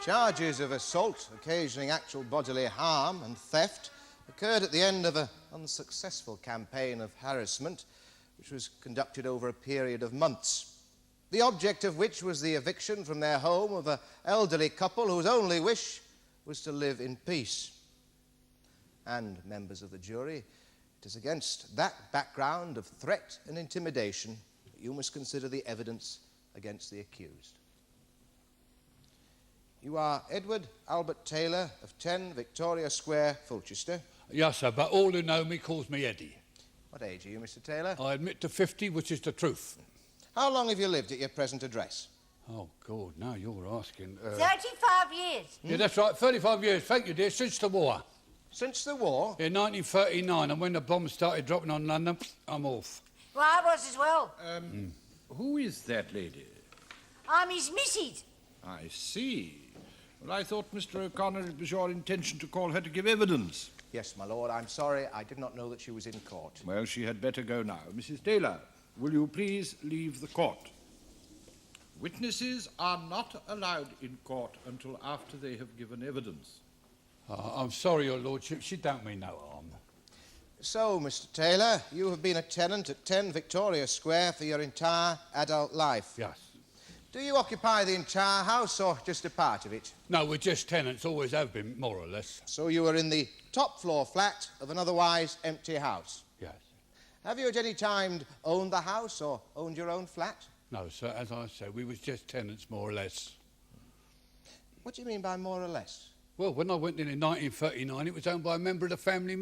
Charges of assault occasioning actual bodily harm and theft occurred at the end of an unsuccessful campaign of harassment which was conducted over a period of months, the object of which was the eviction from their home of an elderly couple whose only wish was to live in peace. And, members of the jury, it is against that background of threat and intimidation that you must consider the evidence against the accused. You are Edward Albert Taylor of 10 Victoria Square, Fulchester. Yes, sir, but all who know me calls me Eddie. What age are you, Mr. Taylor? I admit to 50, which is the truth. How long have you lived at your present address? Oh, God, now you're asking... 35 years. Yeah, that's right, 35 years. Thank you, dear, since the war. Since the war? In 1939, and when the bombs started dropping on London, I'm off. Well, I was as well. Who is that lady? I'm his missus. I see. Well, I thought, Mr. O'Connor, it was your intention to call her to give evidence. Yes, my lord. I'm sorry. I did not know that she was in court. Well, she had better go now. Mrs. Taylor, will you please leave the court? Witnesses are not allowed in court until after they have given evidence. I'm sorry, your lordship. She don't mean no harm. So, Mr. Taylor, you have been a tenant at 10 Victoria Square for your entire adult life. Yes. Do you occupy the entire house or just a part of it? No, we're just tenants. Always have been, more or less. So you are in the top floor flat of an otherwise empty house? Yes. Have you at any time owned the house or owned your own flat? No, sir, as I said, we was just tenants, more or less. What do you mean by more or less? Well, when I went in 1939, it was owned by a member of the family,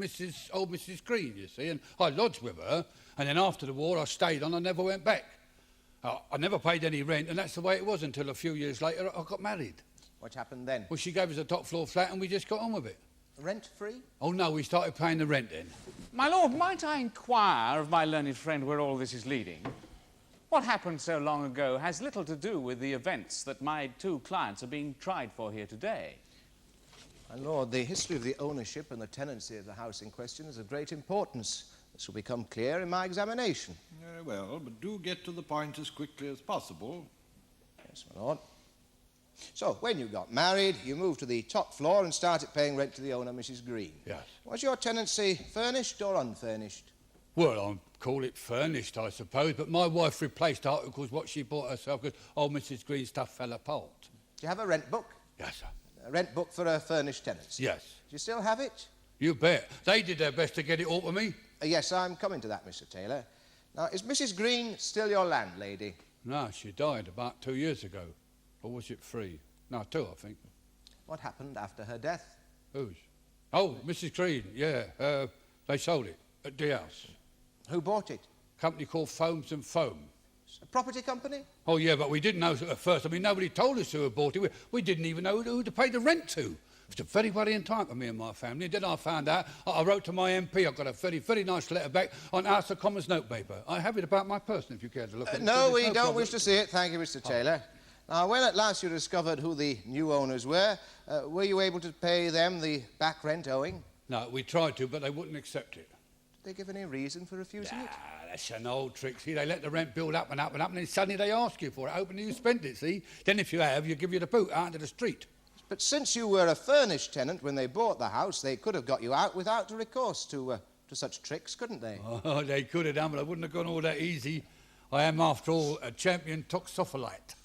old Mrs. Green, you see, and I lodged with her, and then after the war I stayed on, I never went back. I never paid any rent, and that's the way it was until a few years later I got married. What happened then? Well, she gave us a top floor flat and we just got on with it. Rent-free? Oh, no, we started paying the rent then. My lord, might I inquire of my learned friend where all this is leading? What happened so long ago has little to do with the events that my two clients are being tried for here today. My lord, the history of the ownership and the tenancy of the house in question is of great importance. This will become clear in my examination. Very well, but do get to the point as quickly as possible. Yes, my lord. So, when you got married, you moved to the top floor and started paying rent to the owner, Mrs. Green. Yes. Was your tenancy furnished or unfurnished? Well, I'll call it furnished, I suppose, but my wife replaced articles what she bought herself because old Mrs. Green's stuff fell apart. Do you have a rent book? Yes, sir. A rent book for a furnished tenancy? Yes. Do you still have it? You bet. They did their best to get it all to me. Yes, I'm coming to that, Mr. Taylor. Now, is Mrs. Green still your landlady? No, she died about 2 years ago. Or was it 3? No, 2, I think. What happened after her death? Whose? Oh, Mrs. Green, yeah. They sold it at the house. Who bought it? Company called Foams and Foam. A property company? Oh, yeah, but we didn't know at first. I mean, nobody told us who had bought it. We didn't even know who to pay the rent to. It was a very worrying time for me and my family. And then I found out, I wrote to my MP. I got a very, very nice letter back on House of Commons notepaper. I have it about my person, if you care to look at it. No, we don't wish to see it. Thank you, Mr. Taylor. Now, when at last you discovered who the new owners were you able to pay them the back rent owing? No, we tried to, but they wouldn't accept it. Did they give any reason for refusing it? That's an old trick. See, they let the rent build up and up and up, and then suddenly they ask you for it, hoping you spend it, see? Then if you have, you give you the boot out into the street. But since you were a furnished tenant when they bought the house, they could have got you out without recourse to such tricks, couldn't they? Oh, they could have done, but I wouldn't have gone all that easy. I am, after all, a champion toxopholite.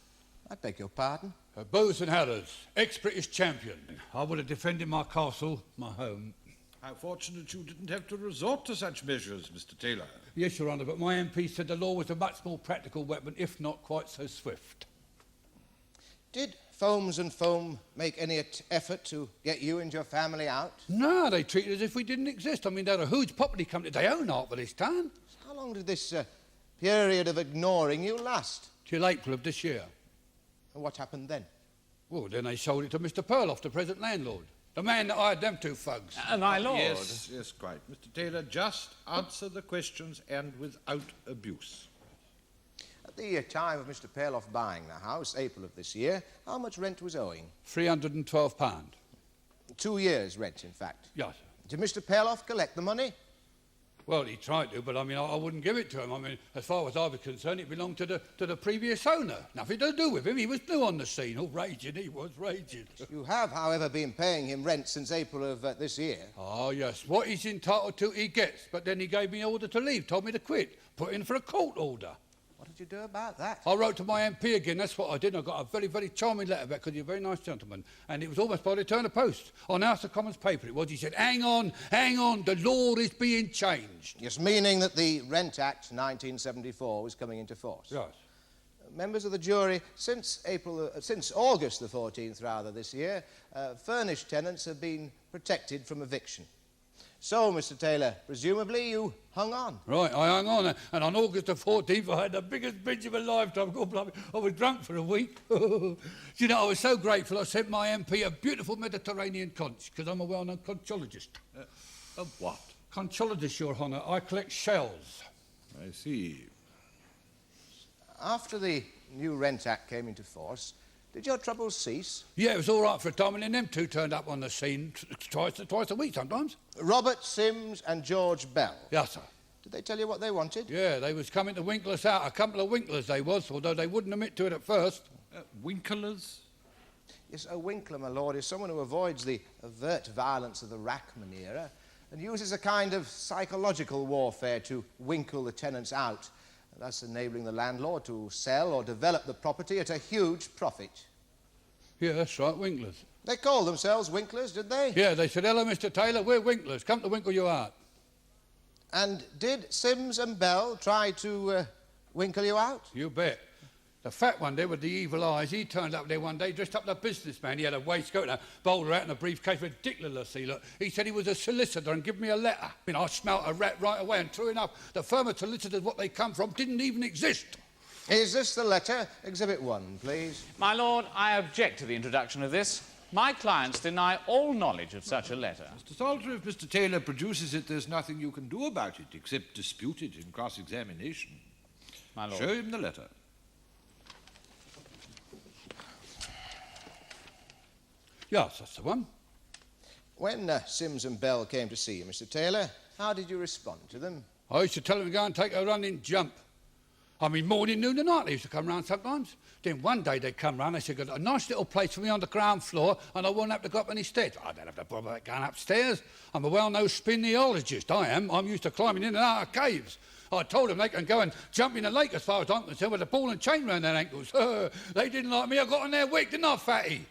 I beg your pardon? Bows and Harrows, ex-British champion. I would have defended my castle, my home. How fortunate you didn't have to resort to such measures, Mr. Taylor. Yes, Your Honour, but my MP said the law was a much more practical weapon, if not quite so swift. Did Foams and Foam make any effort to get you and your family out? No, they treated us as if we didn't exist. I mean, they're a huge property company. They own half of this town. How long did this period of ignoring you last? Till April of this year. And what happened then? Well, then they sold it to Mr. Perloff, the present landlord. The man that hired them two thugs. My lord. Yes, quite. Mr. Taylor, just answer the questions and without abuse. At the time of Mr. Perloff buying the house, April of this year, how much rent was owing? £312. 2 years' rent, in fact. Yes, sir. Did Mr. Perloff collect the money? Well, he tried to, but I mean, I wouldn't give it to him. I mean, as far as I was concerned, it belonged to the previous owner. Nothing to do with him. He was new on the scene. Oh, raging, he was raging. You have, however, been paying him rent since April of this year. Oh, yes. What he's entitled to, he gets. But then he gave me order to leave, told me to quit, put in for a court order. What did you do about that? I wrote to my MP again, that's what I did. I got a very, very charming letter back because you're a very nice gentleman. And it was almost by return of post. On House of Commons paper it was. He said, hang on, the law is being changed. Yes, meaning that the Rent Act 1974 was coming into force. Yes. Members of the jury, since August the 14th, rather, this year, furnished tenants have been protected from eviction. So, Mr. Taylor, presumably you hung on. Right, I hung on. And on August the 14th, I had the biggest binge of a lifetime. God bless me, I was drunk for a week. You know, I was so grateful, I sent my MP a beautiful Mediterranean conch, because I'm a well-known conchologist. A what? Conchologist, Your Honour. I collect shells. I see. After the new Rent Act came into force, did your troubles cease? Yeah, it was all right for a time, and then them two turned up on the scene twice a week sometimes. Robert Sims and George Bell. Yes, sir. Did they tell you what they wanted? Yeah, they was coming to Winklers out. A couple of Winklers they was, although they wouldn't admit to it at first. Winklers? Yes, a Winkler, my lord, is someone who avoids the overt violence of the Rackman era and uses a kind of psychological warfare to winkle the tenants out, thus enabling the landlord to sell or develop the property at a huge profit. Yeah, that's right, Winklers. They called themselves Winklers, did they? Yeah, they said, hello, Mr. Taylor, we're Winklers. Come to winkle you out. And did Sims and Bell try to winkle you out? You bet. The fat one there with the evil eyes, he turned up there one day dressed up as a businessman. He had a waistcoat and a bowler hat and a briefcase, ridiculous, he looked. He said he was a solicitor and give me a letter. I mean, I smelt a rat right away, and true enough, the firm of solicitors, what they come from, didn't even exist. Is this the letter? Exhibit 1, please. My lord, I object to the introduction of this. My clients deny all knowledge of such a letter. Mr. Salter, if Mr. Taylor produces it, there's nothing you can do about it except dispute it in cross-examination. My lord. Show him the letter. Yes, that's the one. When Sims and Bell came to see you, Mr. Taylor, how did you respond to them? I used to tell them to go and take a running jump. I mean, morning, noon and night they used to come round sometimes. Then one day they'd come round, they said, got a nice little place for me on the ground floor and I won't have to go up any stairs. I don't have to bother about going upstairs. I'm a well-known speleologist, I am. I'm used to climbing in and out of caves. I told them they can go and jump in the lake as far as I'm concerned with a ball and chain round their ankles. They didn't like me, I got on their wick, didn't I, fatty?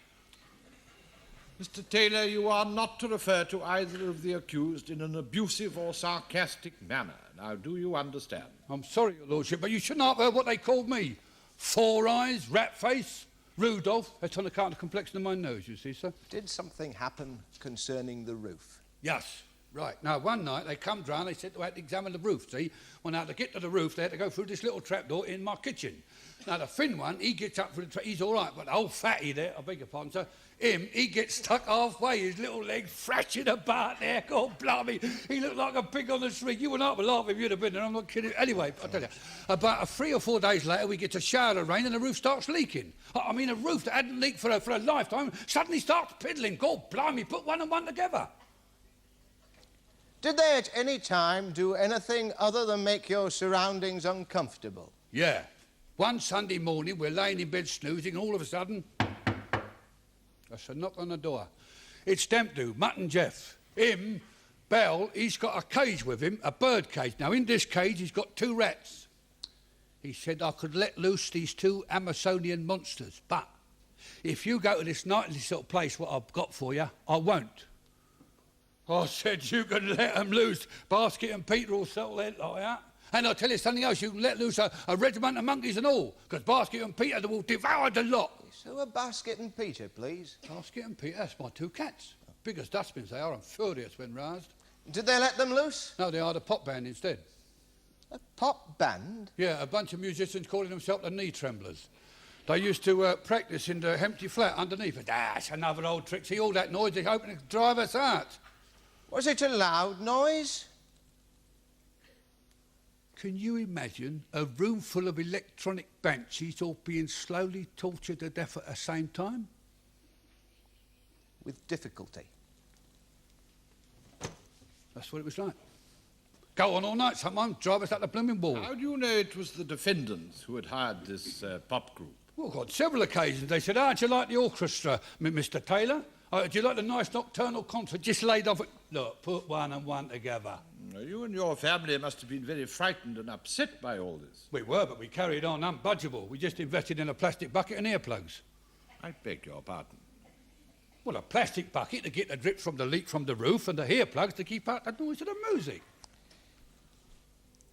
Mr. Taylor, you are not to refer to either of the accused in an abusive or sarcastic manner. Now, do you understand? I'm sorry, Your Lordship, but you shouldn't have heard what they called me. Four eyes, rat face, Rudolph. That's on account of the complexion of my nose, you see, sir. Did something happen concerning the roof? Yes, right. Now, one night they come round, they said they had to examine the roof, see? Well, now, to get to the roof, they had to go through this little trapdoor in my kitchen. Now, the thin one, he gets up through the trap, he's all right, but the old fatty there, I beg your pardon, sir, he gets stuck halfway, his little legs thrashing about there. God blimey, he looked like a pig on the street. You wouldn't have to laugh if you'd have been there, I'm not kidding. Anyway, I'll tell you, about 3 or 4 days later, we get a shower of rain and the roof starts leaking. I mean, a roof that hadn't leaked for a lifetime suddenly starts piddling. God blimey, put one and one together. Did they at any time do anything other than make your surroundings uncomfortable? Yeah. One Sunday morning, we're laying in bed snoozing, and all of a sudden, that's a knock on the door. It's them two, Mutt and Jeff. Him, Bell, he's got a cage with him, a bird cage. Now, in this cage, he's got 2 rats. He said I could let loose these 2 Amazonian monsters, but if you go to this nice little place what I've got for you, I won't. I said you can let them loose. Basket and Peter will settle it like that. And I'll tell you something else, you can let loose a regiment of monkeys and all, because Basket and Peter will devour the lot. So a Basket and Peter, please. Basket and Peter, that's my 2 cats. Big as dustbins they are, and furious when roused. Did they let them loose? No, they are the pop band instead. A pop band? Yeah, a bunch of musicians calling themselves the Knee Tremblers. They used to practice in the empty flat underneath. But that's another old trick. See, all that noise, they're hoping to drive us out. Was it a loud noise? Can you imagine a room full of electronic banshees all being slowly tortured to death at the same time? With difficulty. That's what it was like. Go on all night sometimes, drive us out the blooming wall. How do you know it was the defendants who had hired this pop group? Well, on several occasions they said, "How'd you like the orchestra, Mr. Taylor? Do you like the nice nocturnal concert just laid off?" Look, put one and one together. You and your family must have been very frightened and upset by all this. We were, but we carried on unbudgeable. We just invested in a plastic bucket and earplugs. I beg your pardon. Well, a plastic bucket to get the drip from the leak from the roof and the earplugs to keep out the noise of the music.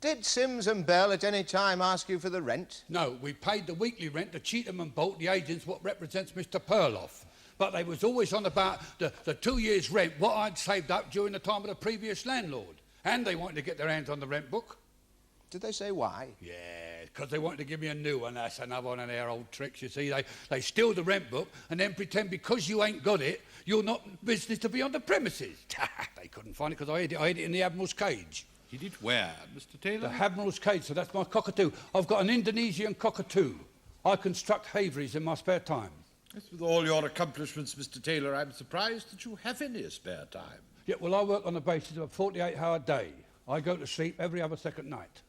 Did Sims and Bell at any time ask you for the rent? No, we paid the weekly rent to Cheetham and Bolt, the agents what represents Mr. Perloff. But they was always on about the 2 years' rent, what I'd saved up during the time of the previous landlord. And they wanted to get their hands on the rent book. Did they say why? Yeah, because they wanted to give me a new one. That's another one of their old tricks, you see. They steal the rent book and then pretend because you ain't got it, you're not business to be on the premises. They couldn't find it because I hid it in the Admiral's cage. Hid it where, Mr. Taylor? The Admiral's cage, so that's my cockatoo. I've got an Indonesian cockatoo. I construct haveries in my spare time. Yes, with all your accomplishments, Mr. Taylor, I'm surprised that you have any spare time. Yeah, well, I work on the basis of a 48-hour day. I go to sleep every other second night.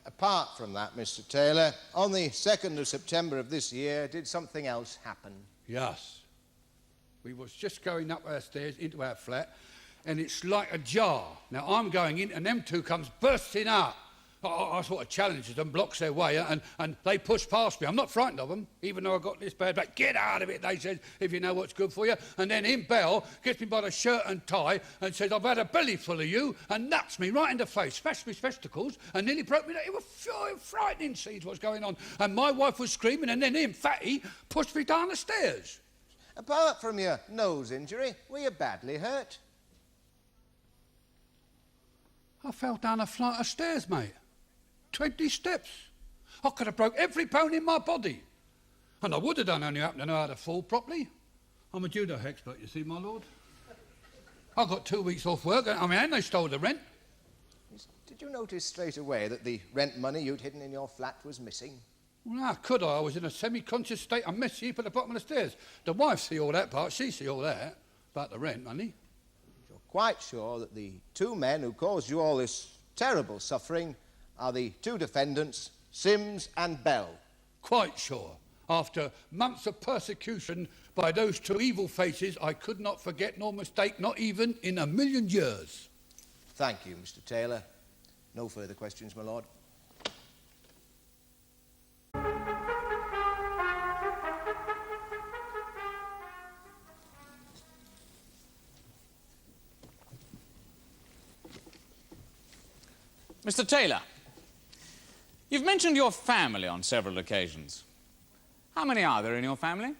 Apart from that, Mr. Taylor, on the 2nd of September of this year, did something else happen? Yes. We was just going up our stairs into our flat, and it's like a jar. Now, I'm going in, and them two comes bursting out. I sort of challenges them, blocks their way, and they push past me. I'm not frightened of them, even though I got this bad back. Get out of it, they said, if you know what's good for you. And then him, Bell, gets me by the shirt and tie and says, "I've had a belly full of you," and nuts me right in the face, smashed me spectacles, and nearly broke me. It was frightening to see what's going on. And my wife was screaming, and then him, Fatty, pushed me down the stairs. Apart from your nose injury, were you badly hurt? I fell down a flight of stairs, mate. 20 steps. I could have broke every bone in my body. And I would have done, only happened to know how to fall properly. I'm a judo expert, you see, my lord. I got 2 weeks off work, and they stole the rent. Did you notice straight away that the rent money you'd hidden in your flat was missing? Well, how could I? I was in a semi-conscious state. I messed heap at the bottom of the stairs. The wife see all that part. She see all that about the rent money. You're quite sure that the two men who caused you all this terrible suffering are the two defendants, Sims and Bell? Quite sure. After months of persecution by those two evil faces, I could not forget nor mistake, not even in a million years. Thank you, Mr. Taylor. No further questions, my lord. Mr. Taylor, you've mentioned your family on several occasions. How many are there in your family?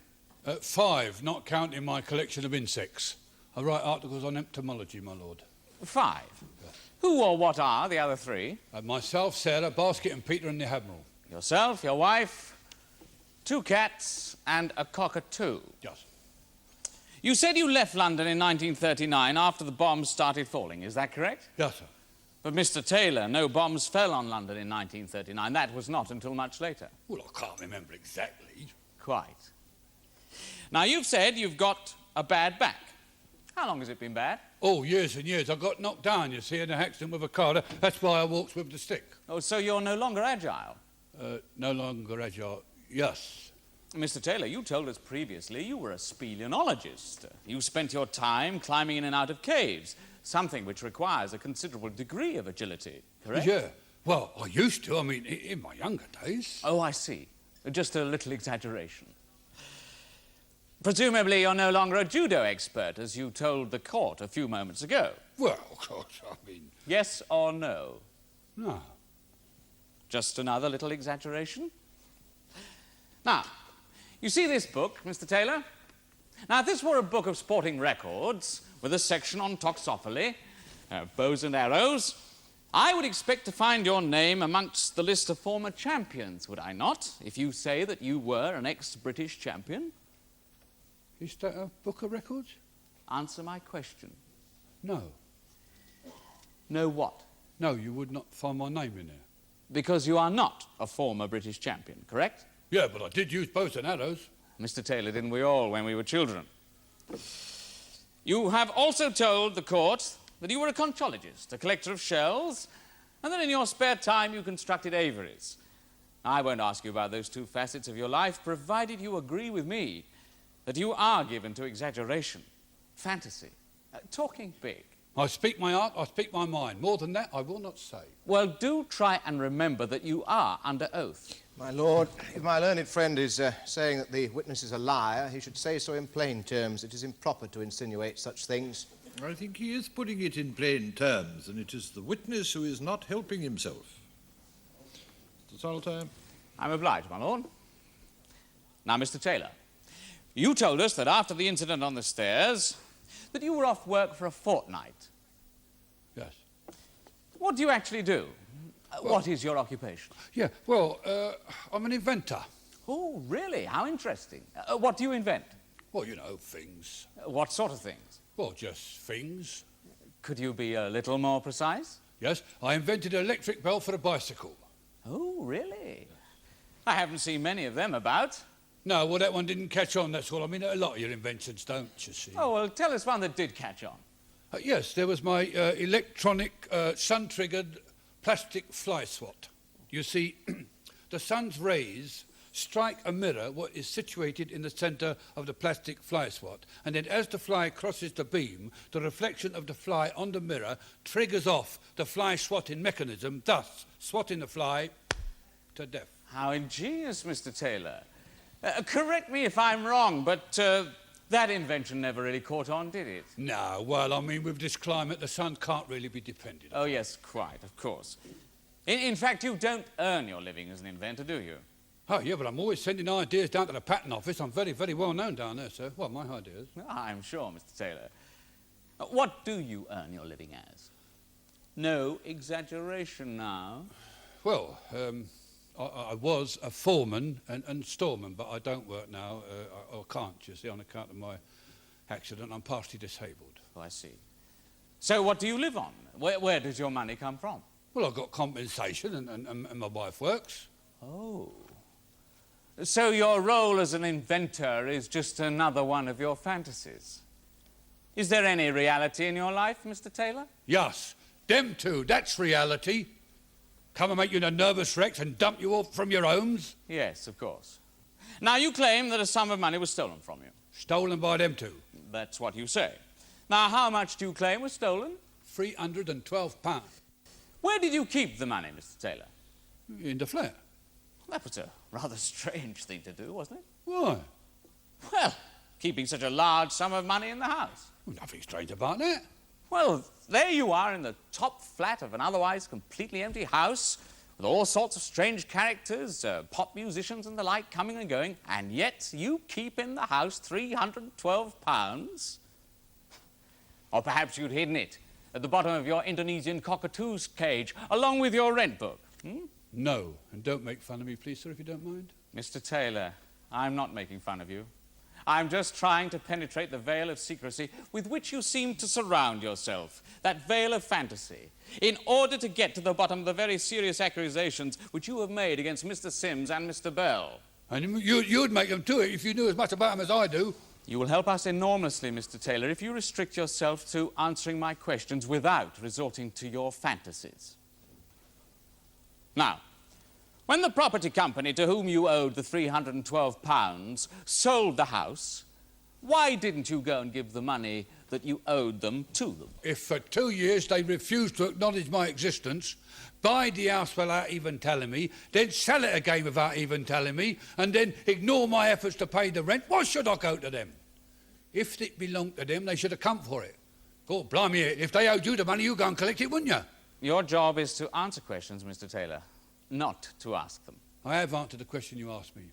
5, not counting my collection of insects. I write articles on entomology, my lord. 5? Yes. Who or what are the other 3? Myself, Sarah, Basket and Peter and the Admiral. Yourself, your wife, 2 cats and a cockatoo. Yes. You said you left London in 1939 after the bombs started falling, is that correct? Yes, sir. But, Mr. Taylor, no bombs fell on London in 1939. That was not until much later. Well, I can't remember exactly. Quite. Now, you've said you've got a bad back. How long has it been bad? Oh, years and years. I got knocked down, you see, in an accident with a car. That's why I walks with the stick. Oh, so you're no longer agile? No longer agile. Yes. Mr. Taylor, you told us previously you were a speleologist. You spent your time climbing in and out of caves, something which requires a considerable degree of agility, correct? Yeah. Well, I used to. I mean, in my younger days. Oh, I see. Just a little exaggeration. Presumably you're no longer a judo expert, as you told the court a few moments ago. Well, of course, I mean... Yes or no? No. Just another little exaggeration? Now, you see this book, Mr. Taylor? Now, if this were a book of sporting records with a section on toxophily, bows and arrows, I would expect to find your name amongst the list of former champions, would I not, if you say that you were an ex-British champion? Is that a book of records? Answer my question. No. No what? No, you would not find my name in there. Because you are not a former British champion, correct? Yeah, but I did use bows and arrows. Mr. Taylor, didn't we all when we were children? You have also told the court that you were a conchologist, a collector of shells, and that in your spare time you constructed aviaries. I won't ask you about those two facets of your life, provided you agree with me that you are given to exaggeration, fantasy, talking big. I speak my art, I speak my mind. More than that, I will not say. Well, do try and remember that you are under oath. My lord, if my learned friend is saying that the witness is a liar, he should say so in plain terms. It is improper to insinuate such things. I think he is putting it in plain terms, and it is the witness who is not helping himself. Mr. Salter? I'm obliged, my lord. Now, Mr. Taylor, you told us that after the incident on the stairs, that you were off work for a fortnight. Yes. What do you actually do? What is your occupation? Yeah, well, I'm an inventor. Oh, really? How interesting. What do you invent? Well, you know, things. What sort of things? Well, just things. Could you be a little more precise? Yes, I invented an electric bell for a bicycle. Oh, really? I haven't seen many of them about. No, well, that one didn't catch on, that's all. I mean, a lot of your inventions don't, you see. Oh, well, tell us one that did catch on. Yes, there was my electronic sun-triggered plastic fly swat. You see, the sun's rays strike a mirror what is situated in the centre of the plastic fly swat, and then as the fly crosses the beam, the reflection of the fly on the mirror triggers off the fly swatting mechanism, thus swatting the fly to death. How ingenious, Mr. Taylor. Correct me if I'm wrong, but that invention never really caught on, did it? No, well, I mean, with this climate, the sun can't really be depended on. Oh, yes, quite, of course. In fact, you don't earn your living as an inventor, do you? Oh, yeah, but I'm always sending ideas down to the patent office. I'm very, very well known down there, sir. Well, my ideas. I'm sure, Mr. Taylor. What do you earn your living as? No exaggeration now. Well, I was a foreman and storeman, but I don't work now, or can't, you see, on account of my accident. I'm partially disabled. Oh, I see. So what do you live on? Where does your money come from? Well, I've got compensation and my wife works. Oh. So your role as an inventor is just another one of your fantasies. Is there any reality in your life, Mr. Taylor? Yes, them two, that's reality. Come and make you a nervous wreck and dump you off from your homes. Yes, of course. Now, you claim that a sum of money was stolen from you. Stolen by them two. That's what you say. Now, how much do you claim was stolen? £312. Where did you keep the money, Mr. Taylor? In the flat. That was a rather strange thing to do, wasn't it? Why? Well, keeping such a large sum of money in the house. Well, nothing strange about that. Well, there you are in the top flat of an otherwise completely empty house, with all sorts of strange characters, pop musicians and the like coming and going, and yet you keep in the house £312? Or perhaps you'd hidden it at the bottom of your Indonesian cockatoo's cage, along with your rent book. No, and don't make fun of me, please, sir, if you don't mind. Mr. Taylor, I'm not making fun of you. I'm just trying to penetrate the veil of secrecy with which you seem to surround yourself, that veil of fantasy, in order to get to the bottom of the very serious accusations which you have made against Mr. Sims and Mr. Bell. And you'd make them do it if you knew as much about them as I do. You will help us enormously, Mr. Taylor, if you restrict yourself to answering my questions without resorting to your fantasies. Now, when the property company to whom you owed the £312 sold the house, why didn't you go and give the money that you owed them to them? If for 2 years they refused to acknowledge my existence, buy the house without even telling me, then sell it again without even telling me, and then ignore my efforts to pay the rent, why should I go to them? If it belonged to them, they should have come for it. God, blimey, if they owed you the money, you'd go and collect it, wouldn't you? Your job is to answer questions, Mr. Taylor, not to ask them. I have answered the question you asked me.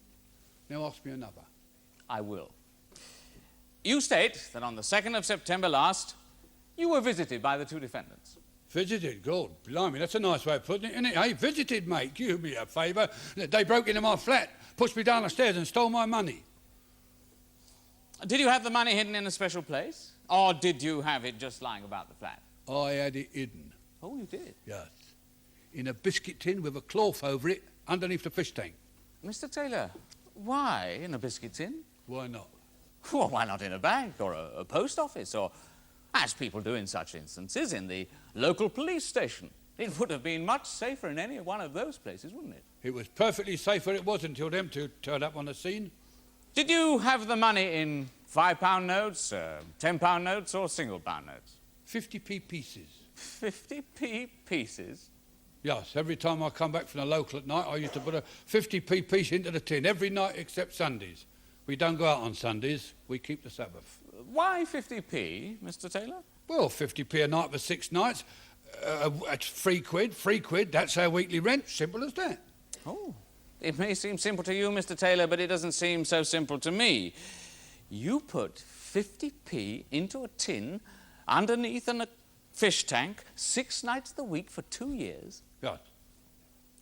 Now ask me another. I will. You state that on the 2nd of September last, you were visited by the two defendants. Visited? God, blimey, that's a nice way of putting it, isn't it? Hey, visited, mate. Do me a favour. They broke into my flat, pushed me down the stairs and stole my money. Did you have the money hidden in a special place? Or did you have it just lying about the flat? I had it hidden. Oh, you did? Yes. In a biscuit tin with a cloth over it underneath the fish tank. Mr. Taylor, why in a biscuit tin? Why not? Well, why not in a bank or a post office or as people do in such instances, in the local police station. It would have been much safer in any one of those places, wouldn't it? It was perfectly safe where it was until them two turned up on the scene. Did you have the money in £5 notes, £10 notes, or single-pound notes? 50p pieces. 50p pieces? Yes, every time I come back from the local at night, I used to put a 50p piece into the tin, every night except Sundays. We don't go out on Sundays, we keep the Sabbath. Why 50p, Mr. Taylor? Well, 50p a night for 6 nights, that's £3, that's our weekly rent, simple as that. Oh, it may seem simple to you, Mr. Taylor, but it doesn't seem so simple to me. You put 50p into a tin underneath a fish tank 6 nights a week for 2 years? Yes.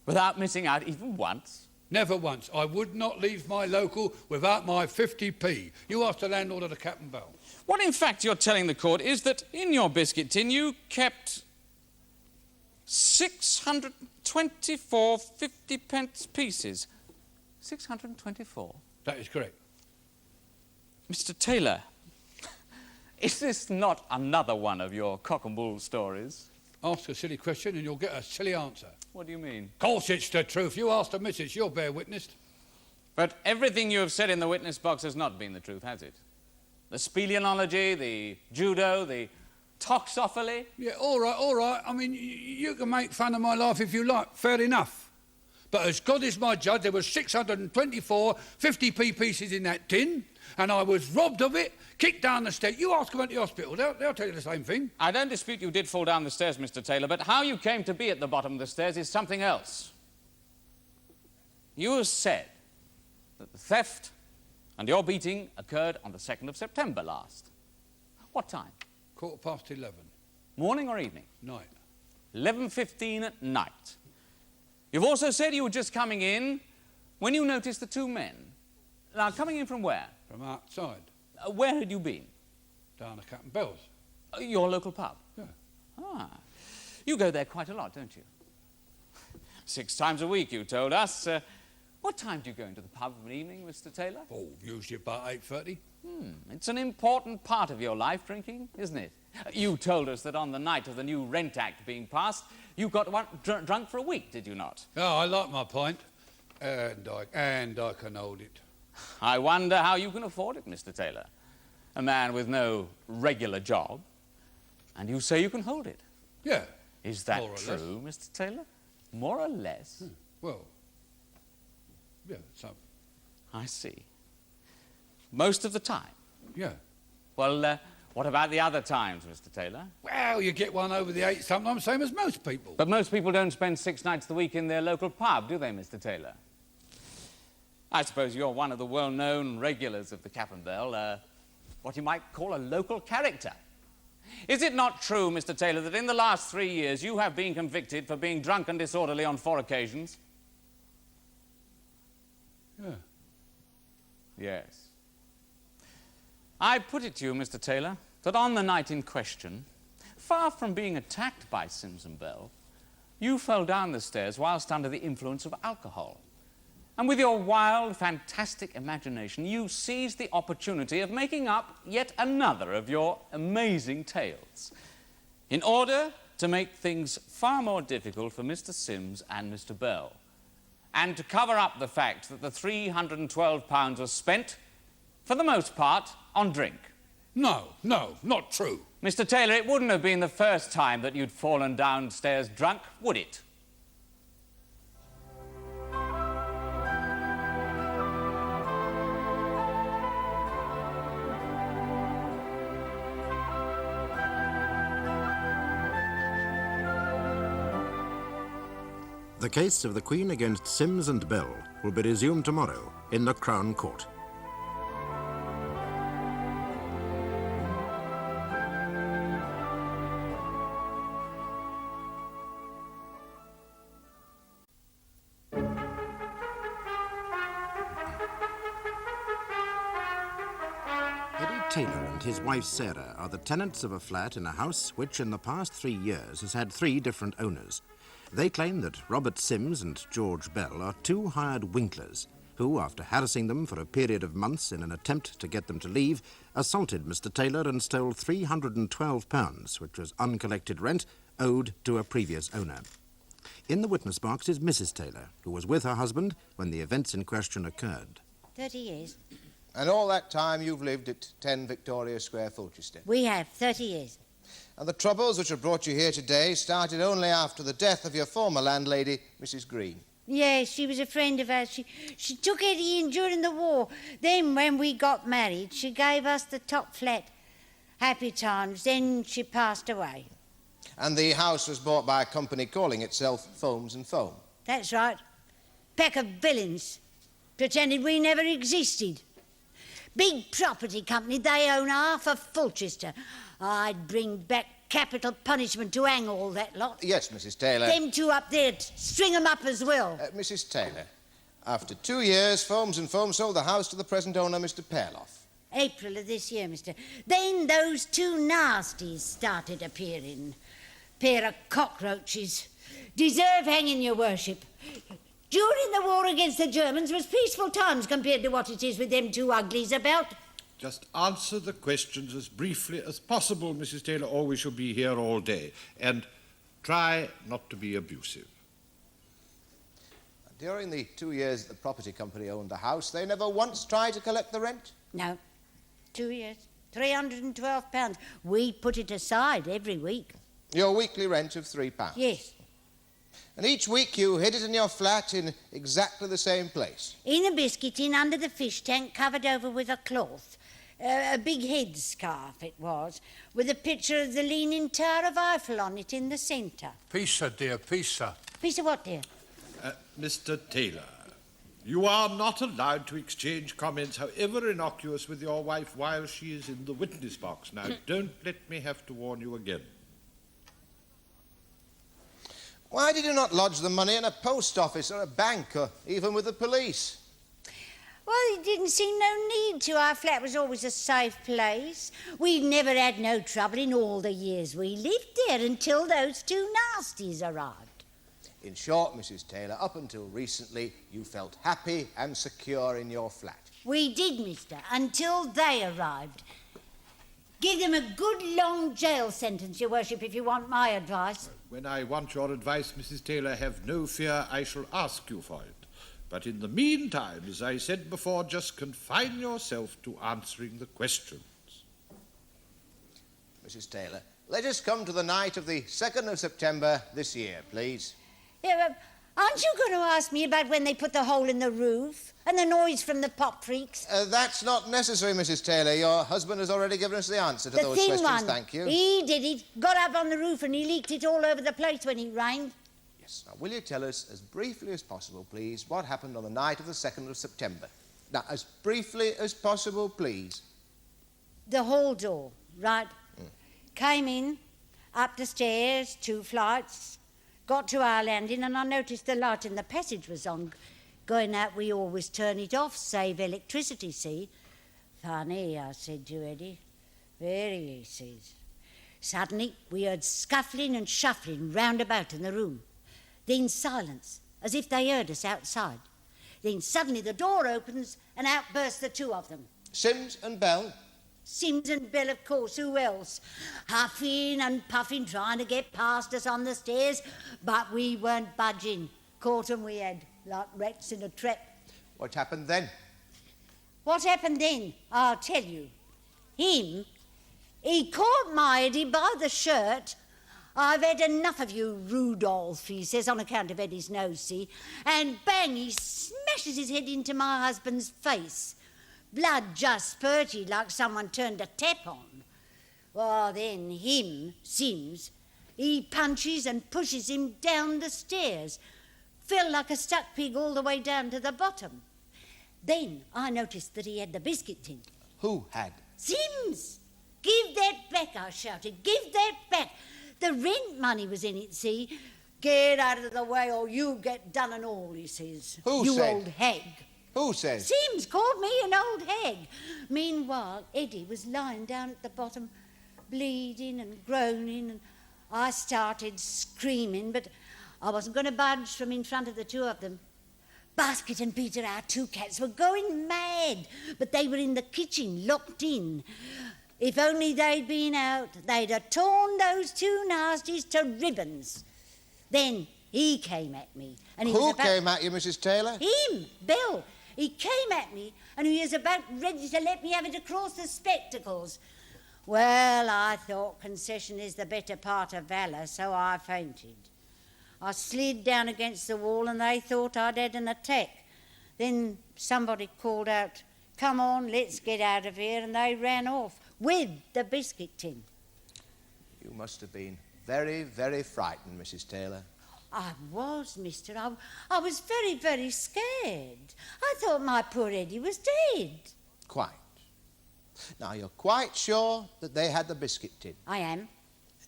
Without missing out even once? Never once. I would not leave my local without my 50p. You ask the landlord of the Cap and Bell. What, in fact, you're telling the court is that in your biscuit tin you kept 624 50p pieces. 624? That is correct. Mr. Taylor, is this not another one of your cock and bull stories? Ask a silly question and you'll get a silly answer. What do you mean? Of course it's the truth. You ask the missus, she'll bear witness. But everything you have said in the witness box has not been the truth, has it? The speleology, the judo, the toxophilie? Yeah, all right. I mean, you can make fun of my life if you like. Fair enough. But as God is my judge, there was 624 50p pieces in that tin, and I was robbed of it, kicked down the stairs. You ask them at the hospital, they'll tell you the same thing. I don't dispute you did fall down the stairs, Mr. Taylor, but how you came to be at the bottom of the stairs is something else. You have said that the theft and your beating occurred on the 2nd of September last. What time? 11:15. Morning or evening? Night. 11:15 at night. You've also said you were just coming in when you noticed the 2 men. Now, coming in from where? From outside. Where had you been? Down the Cap and Bells. Your local pub? Yeah. Ah. You go there quite a lot, don't you? 6 times a week, you told us. What time do you go into the pub of an evening, Mr. Taylor? Oh, usually about 8:30. It's an important part of your life, drinking, isn't it? You told us that on the night of the new Rent Act being passed, you got drunk for a week, did you not? Oh, I like my pint. And I can hold it. I wonder how you can afford it, Mr. Taylor. A man with no regular job. And you say you can hold it. Yeah. Is that more or true, Mr. Taylor? More or less? Well, yeah, so, I see. Most of the time? yeah. Well, what about the other times, Mr. Taylor? Well, you get one over the 8 sometimes, same as most people. But most people don't spend 6 nights a week in their local pub, do they, Mr. Taylor? I suppose you're one of the well-known regulars of the Cap and Bell, what you might call a local character. Is it not true, Mr. Taylor, that in the last 3 years you have been convicted for being drunk and disorderly on 4 occasions? Yeah. Yes. I put it to you, Mr. Taylor, that on the night in question, far from being attacked by Sims and Bell, you fell down the stairs whilst under the influence of alcohol. And with your wild, fantastic imagination, you seized the opportunity of making up yet another of your amazing tales, in order to make things far more difficult for Mr. Sims and Mr. Bell, and to cover up the fact that the £312 was spent, for the most part, on drink. No, not true. Mr. Taylor, it wouldn't have been the first time that you'd fallen downstairs drunk, would it? The case of the Queen against Sims and Bell will be resumed tomorrow in the Crown Court. Taylor and his wife Sarah are the tenants of a flat in a house which in the past 3 years has had 3 different owners. They claim that Robert Sims and George Bell are 2 hired Winklers who, after harassing them for a period of months in an attempt to get them to leave, assaulted Mr. Taylor and stole £312, which was uncollected rent owed to a previous owner. In the witness box is Mrs. Taylor, who was with her husband when the events in question occurred. 30 years. And all that time you've lived at 10 Victoria Square, Fulchester. We have, 30 years. And the troubles which have brought you here today started only after the death of your former landlady, Mrs. Green. Yes, she was a friend of ours. She took Eddie in during the war. Then, when we got married, she gave us the top flat. Happy times. Then she passed away. And the house was bought by a company calling itself Foams and Foam. That's right. Pack of villains. Pretended we never existed. Big property company, they own half of Fulchester. I'd bring back capital punishment to hang all that lot. Yes, Mrs. Taylor. Them two up there, string 'em up as well. Mrs. Taylor, after 2 years, Foams and Foam sold the house to the present owner, Mr. Perloff. April of this year, mister. Then those two nasties started appearing. Pair of cockroaches. Deserve hanging, your worship. During the war against the Germans was peaceful times compared to what it is with them two uglies about. Just answer the questions as briefly as possible, Mrs. Taylor, or we shall be here all day. And try not to be abusive. During the 2 years that the property company owned the house, they never once tried to collect the rent? No. 2 years. £312. We put it aside every week. Your weekly rent of £3. Yes. And each week you hid it in your flat in exactly the same place? In a biscuit tin under the fish tank, covered over with a cloth. A big headscarf it was, with a picture of the Leaning Tower of Eiffel on it in the centre. Pizza, dear, pizza. Piece of what, dear? Mr. Taylor, you are not allowed to exchange comments, however innocuous, with your wife while she is in the witness box. Now, don't let me have to warn you again. Why did you not lodge the money in a post office or a bank, or even with the police? Well, it didn't seem no need to. Our flat was always a safe place. We'd never had no trouble in all the years we lived there until those two nasties arrived. In short, Mrs. Taylor, up until recently, you felt happy and secure in your flat. We did, mister, until they arrived. Give them a good long jail sentence, your worship, if you want my advice. When I want your advice, Mrs. Taylor, have no fear, I shall ask you for it. But in the meantime, as I said before, just confine yourself to answering the questions. Mrs. Taylor, let us come to the night of the 2nd of September this year, please. Yeah, aren't you going to ask me about when they put the hole in the roof and the noise from the pop freaks? That's not necessary, Mrs. Taylor. Your husband has already given us the answer to those questions, one. thank you. He did it. Got up on the roof and he leaked it all over the place when it rained. Yes. Now, will you tell us, as briefly as possible, please, what happened on the night of the 2nd of September? Now, as briefly as possible, please. The hall door, right. Came in, up the stairs, 2 flights, got to our landing, and I noticed the light in the passage was on. Going out, we always turn it off, save electricity, see? Funny, I said to Eddie. Very, he says. Suddenly, we heard scuffling and shuffling round about in the room. Then silence, as if they heard us outside. Then suddenly the door opens and out burst the 2 of them. Sims and Bell? Sims and Bell, of course, who else? Huffing and puffing, trying to get past us on the stairs, but we weren't budging. Caught 'em we had, like rats in a trap. What happened then? What happened then? I'll tell you. He caught my Eddie by the shirt. I've had enough of you, Rudolph, he says, on account of Eddie's nose, see? And bang, he smashes his head into my husband's face. Blood just spurted like someone turned a tap on. Well, then Sims, he punches and pushes him down the stairs. Fell like a stuck pig all the way down to the bottom. Then I noticed that he had the biscuit tin. Who had? Sims! Give that back, I shouted. Give that back. The rent money was in it, see? Get out of the way or you'll get done and all, he says. Who you said? You old hag. Who says? Sims called me an old hag. Meanwhile, Eddie was lying down at the bottom, bleeding and groaning, and I started screaming, but I wasn't going to budge from in front of the 2 of them. Basket and Peter, our two cats, were going mad, but they were in the kitchen, locked in. If only they'd been out, they'd have torn those two nasties to ribbons. Then he came at me. And he Who came at you, Mrs. Taylor? Him, Bill. He came at me and he was about ready to let me have it across the spectacles. Well, I thought concession is the better part of valour, so I fainted. I slid down against the wall and they thought I'd had an attack. Then somebody called out, "Come on, let's get out of here," and they ran off with the biscuit tin. You must have been very, very frightened, Mrs. Taylor. I was, mister. I was very, very scared. I thought my poor Eddie was dead. Quite. Now, you're quite sure that they had the biscuit tin? I am. And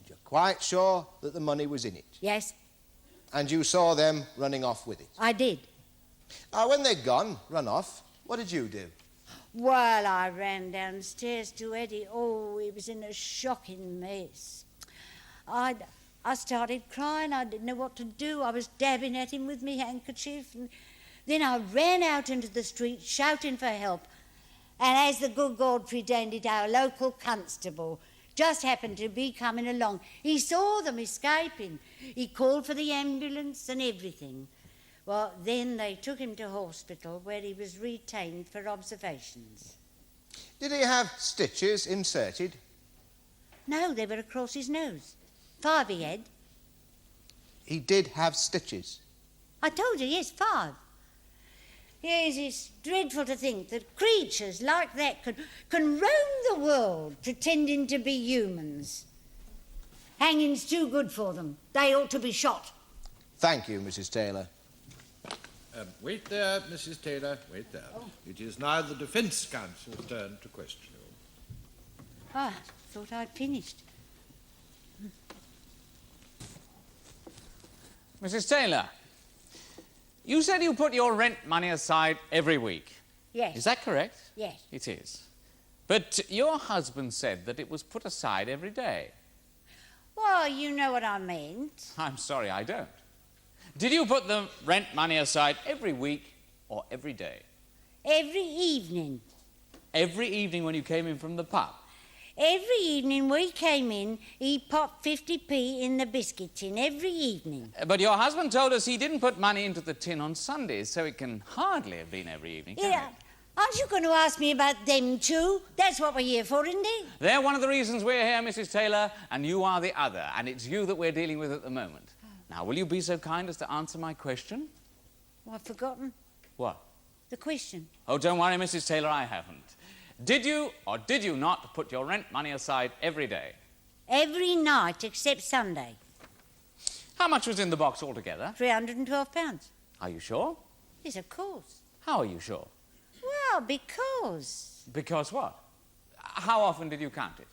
you're quite sure that the money was in it? Yes, And you saw them running off with it? I did. Now, when they'd gone, run off, what did you do? Well, I ran downstairs to Eddie. Oh, he was in a shocking mess. I started crying. I didn't know what to do. I was dabbing at him with my handkerchief. And then I ran out into the street shouting for help. And as the good God ordained it, our local constable just happened to be coming along. He saw them escaping. He called for the ambulance and everything. Well, then they took him to hospital where he was retained for observations. Did he have stitches inserted? No, they were across his nose. 5 he had. He did have stitches. I told you, yes, 5. Yes, it's dreadful to think that creatures like that can roam the world pretending to be humans. Hanging's too good for them. They ought to be shot. Thank you, Mrs. Taylor. Wait there, Mrs. Taylor, wait there. Oh. It is now the defence counsel's turn to question you. Ah, thought I'd finished. Mrs. Taylor, you said you put your rent money aside every week. Yes. Is that correct? Yes. It is. But your husband said that it was put aside every day. Well, you know what I meant. I'm sorry, I don't. Did you put the rent money aside every week or every day? Every evening. Every evening when you came in from the pub? Every evening we came in, he popped 50p in the biscuit tin, every evening. But your husband told us he didn't put money into the tin on Sundays, so it can hardly have been every evening, can Yeah. it? Aren't you going to ask me about them two? That's what we're here for, isn't it? They're one of the reasons we're here, Mrs. Taylor, and you are the other, and it's you that we're dealing with at the moment. Now, will you be so kind as to answer my question? I've forgotten What? the question. Oh, don't worry, Mrs. Taylor, I haven't. Did you or did you not put your rent money aside every day? Every night except Sunday. How much was in the box altogether? £312. Are you sure? Yes, of course. How are you sure? Well, because... Because what? How often did you count it?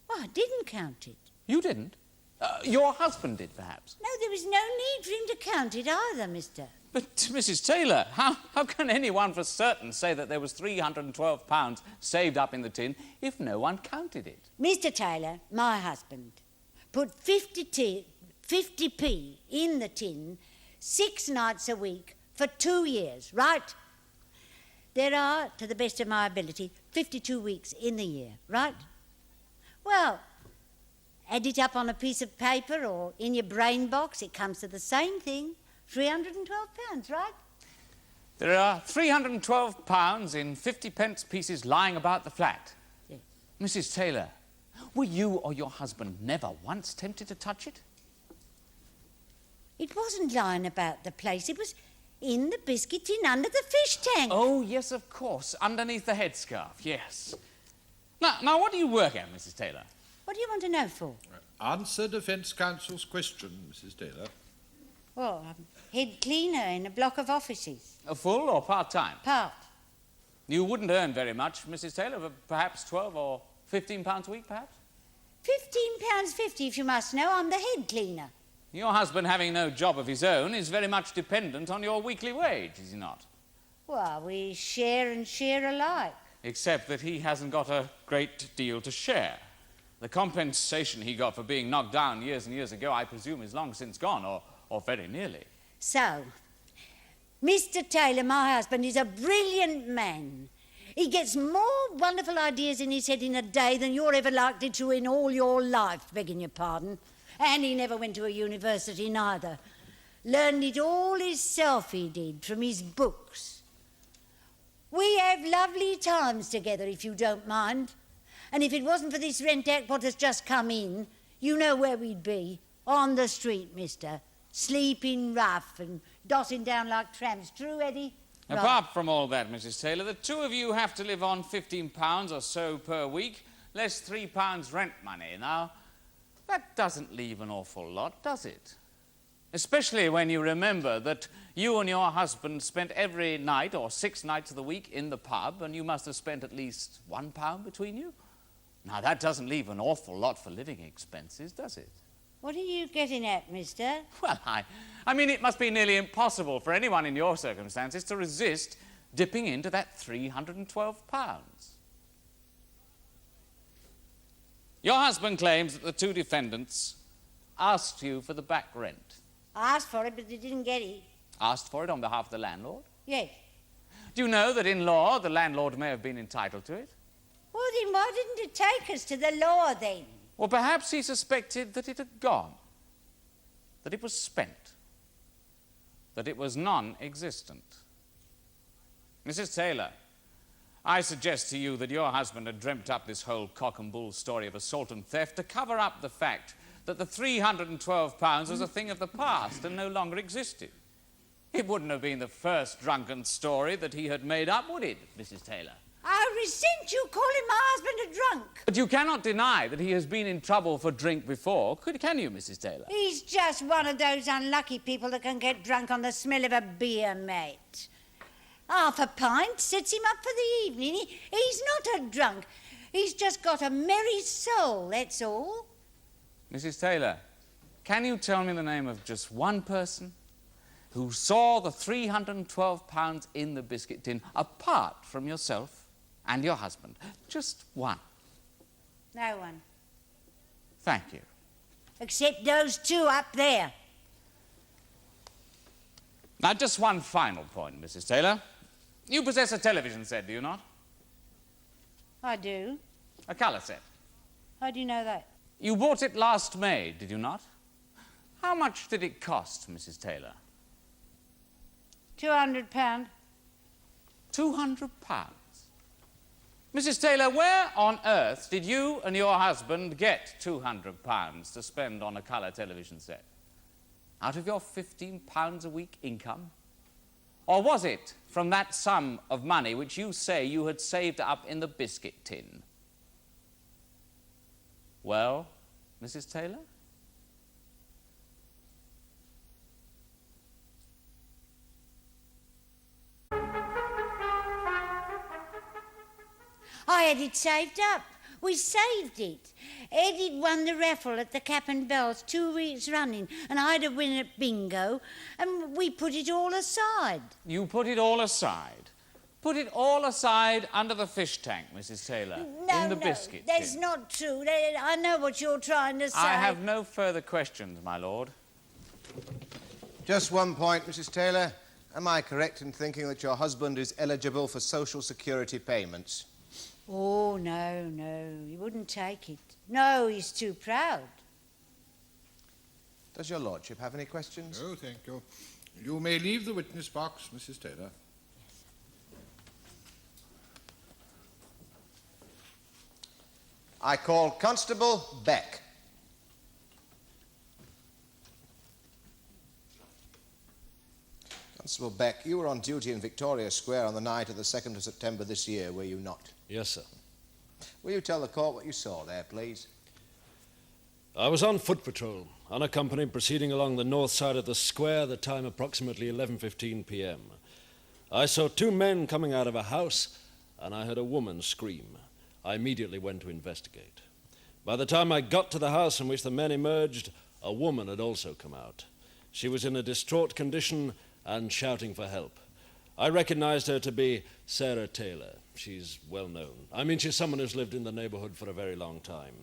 Well, I didn't count it. You didn't? Your husband did, perhaps. No, there was no need for him to count it either, mister. But, Mrs. Taylor, how can anyone for certain say that there was £312 saved up in the tin if no one counted it? Mr. Taylor, my husband, put 50p in the tin 6 nights a week for 2 years, right? There are, to the best of my ability, 52 weeks in the year, right? Well, add it up on a piece of paper or in your brain box, it comes to the same thing. £312, right? There are £312 in 50p pieces lying about the flat. Yes. Mrs. Taylor, were you or your husband never once tempted to touch it? It wasn't lying about the place. It was in the biscuit tin under the fish tank. Oh, yes, of course, underneath the headscarf, yes. Now, what do you work at, Mrs. Taylor? What do you want to know for? Answer defence counsel's question, Mrs. Taylor. Well, I'm head cleaner in a block of offices. A full or part-time? Part. You wouldn't earn very much, Mrs. Taylor, but perhaps £12 or £15 a week, perhaps? £15.50, if you must know. I'm the head cleaner. Your husband, having no job of his own, is very much dependent on your weekly wage, is he not? Well, we share and share alike. Except that he hasn't got a great deal to share. The compensation he got for being knocked down years and years ago, I presume, is long since gone, or very nearly. So, Mr. Taylor, my husband, is a brilliant man. He gets more wonderful ideas in his head in a day than you're ever likely to in all your life, begging your pardon. And he never went to a university neither. Learned it all himself, he did, from his books. We have lovely times together, if you don't mind. And if it wasn't for this Rent Act what has just come in, you know where we'd be. On the street, mister. Sleeping rough and dotting down like tramps. True, Eddie? Right. Apart from all that, Mrs. Taylor, the two of you have to live on £15 or so per week, less £3 rent money. Now, that doesn't leave an awful lot, does it? Especially when you remember that you and your husband spent every night or 6 nights of the week in the pub, and you must have spent at least £1 between you. Now, that doesn't leave an awful lot for living expenses, does it? What are you getting at, mister? Well, I mean, it must be nearly impossible for anyone in your circumstances to resist dipping into that £312. Your husband claims that the two defendants asked you for the back rent. I asked for it, but they didn't get it. Asked for it on behalf of the landlord? Yes. Do you know that in law the landlord may have been entitled to it? Well, then why didn't it take us to the law, then? Well, perhaps he suspected that it had gone, that it was spent, that it was non-existent. Mrs. Taylor, I suggest to you that your husband had dreamt up this whole cock and bull story of assault and theft to cover up the fact that the £312 was a thing of the past and no longer existed. It wouldn't have been the first drunken story that he had made up, would it, Mrs. Taylor? I resent you calling my husband a drunk. But you cannot deny that he has been in trouble for drink before, can you, Mrs. Taylor? He's just one of those unlucky people that can get drunk on the smell of a beer, mate. Half a pint sets him up for the evening. He's not a drunk. He's just got a merry soul, that's all. Mrs. Taylor, can you tell me the name of just one person who saw the £312 in the biscuit tin apart from yourself and your husband? Just one. No one. Thank you. Except those two up there. Now, just one final point, Mrs. Taylor. You possess a television set, do you not? I do. A colour set. How do you know that? You bought it last May, did you not? How much did it cost, Mrs. Taylor? £200. £200. Mrs. Taylor, where on earth did you and your husband get £200 to spend on a colour television set? Out of your £15 a week income? Or was it from that sum of money which you say you had saved up in the biscuit tin? Well, Mrs. Taylor? I had it saved up. We saved it. Eddie'd won the raffle at the Cap and Bells 2 weeks running, and I'd a win at bingo, and we put it all aside. You put it all aside? Put it all aside under the fish tank, Mrs. Taylor, in the biscuit tin. That's not true. I know what you're trying to say. I have no further questions, my lord. Just one point, Mrs. Taylor. Am I correct in thinking that your husband is eligible for Social Security payments? Oh, no, he wouldn't take it. No, he's too proud. Does your lordship have any questions? No, thank you. You may leave the witness box, Mrs. Taylor. I call Constable Beck. Constable Beck, you were on duty in Victoria Square on the night of the 2nd of September this year, were you not? Yes, sir. Will you tell the court what you saw there, please? I was on foot patrol, unaccompanied, proceeding along the north side of the square, the time approximately 11:15 p.m. I saw 2 men coming out of a house, and I heard a woman scream. I immediately went to investigate. By the time I got to the house from which the men emerged, a woman had also come out. She was in a distraught condition and shouting for help. I recognized her to be Sarah Taylor. She's well known. I mean, she's someone who's lived in the neighborhood for a very long time.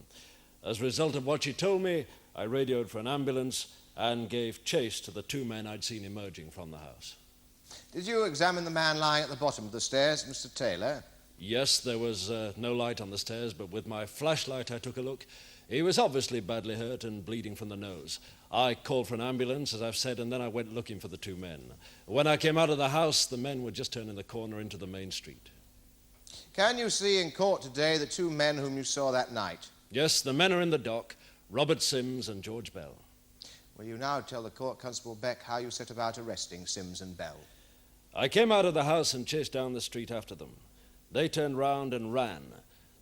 As a result of what she told me, I radioed for an ambulance and gave chase to the 2 men I'd seen emerging from the house. Did you examine the man lying at the bottom of the stairs, Mr. Taylor? Yes, there was no light on the stairs, but with my flashlight I took a look. He was obviously badly hurt and bleeding from the nose. I called for an ambulance, as I've said, and then I went looking for the two men. When I came out of the house, the men were just turning the corner into the main street. Can you see in court today the two men whom you saw that night? Yes, the men are in the dock, Robert Sims and George Bell. Will you now tell the court, Constable Beck, how you set about arresting Sims and Bell? I came out of the house and chased down the street after them. They turned round and ran.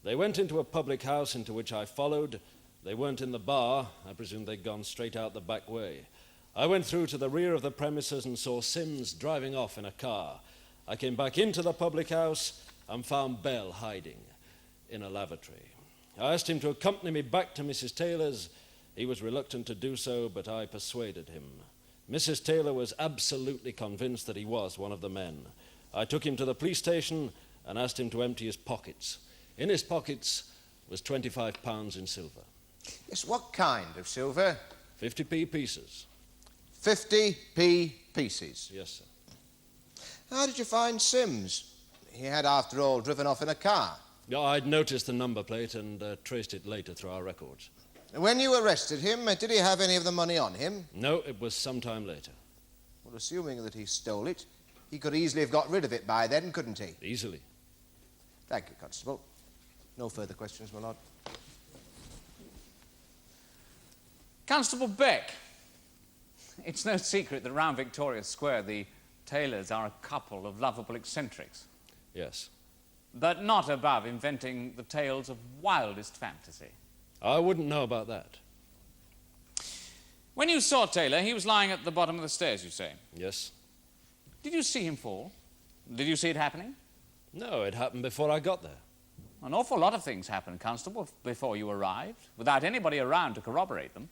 They went into a public house into which I followed. They weren't in the bar. I presume they'd gone straight out the back way. I went through to the rear of the premises and saw Sims driving off in a car. I came back into the public house and found Bell hiding in a lavatory. I asked him to accompany me back to Mrs. Taylor's. He was reluctant to do so, but I persuaded him. Mrs. Taylor was absolutely convinced that he was one of the men. I took him to the police station and asked him to empty his pockets. In his pockets was £25 in silver. Yes, what kind of silver? 50p pieces. 50p pieces? Yes, sir. How did you find Sims? He had, after all, driven off in a car. Yeah, I'd noticed the number plate and traced it later through our records. When you arrested him, did he have any of the money on him? No, it was some time later. Well, assuming that he stole it, he could easily have got rid of it by then, couldn't he? Easily. Thank you, Constable. No further questions, my lord. Constable Beck, it's no secret that around Victoria Square the Taylors are a couple of lovable eccentrics. Yes. But not above inventing the tales of wildest fantasy. I wouldn't know about that. When you saw Taylor, he was lying at the bottom of the stairs, you say? Yes. Did you see him fall? Did you see it happening? No, it happened before I got there. An awful lot of things happened, Constable, before you arrived, without anybody around to corroborate them.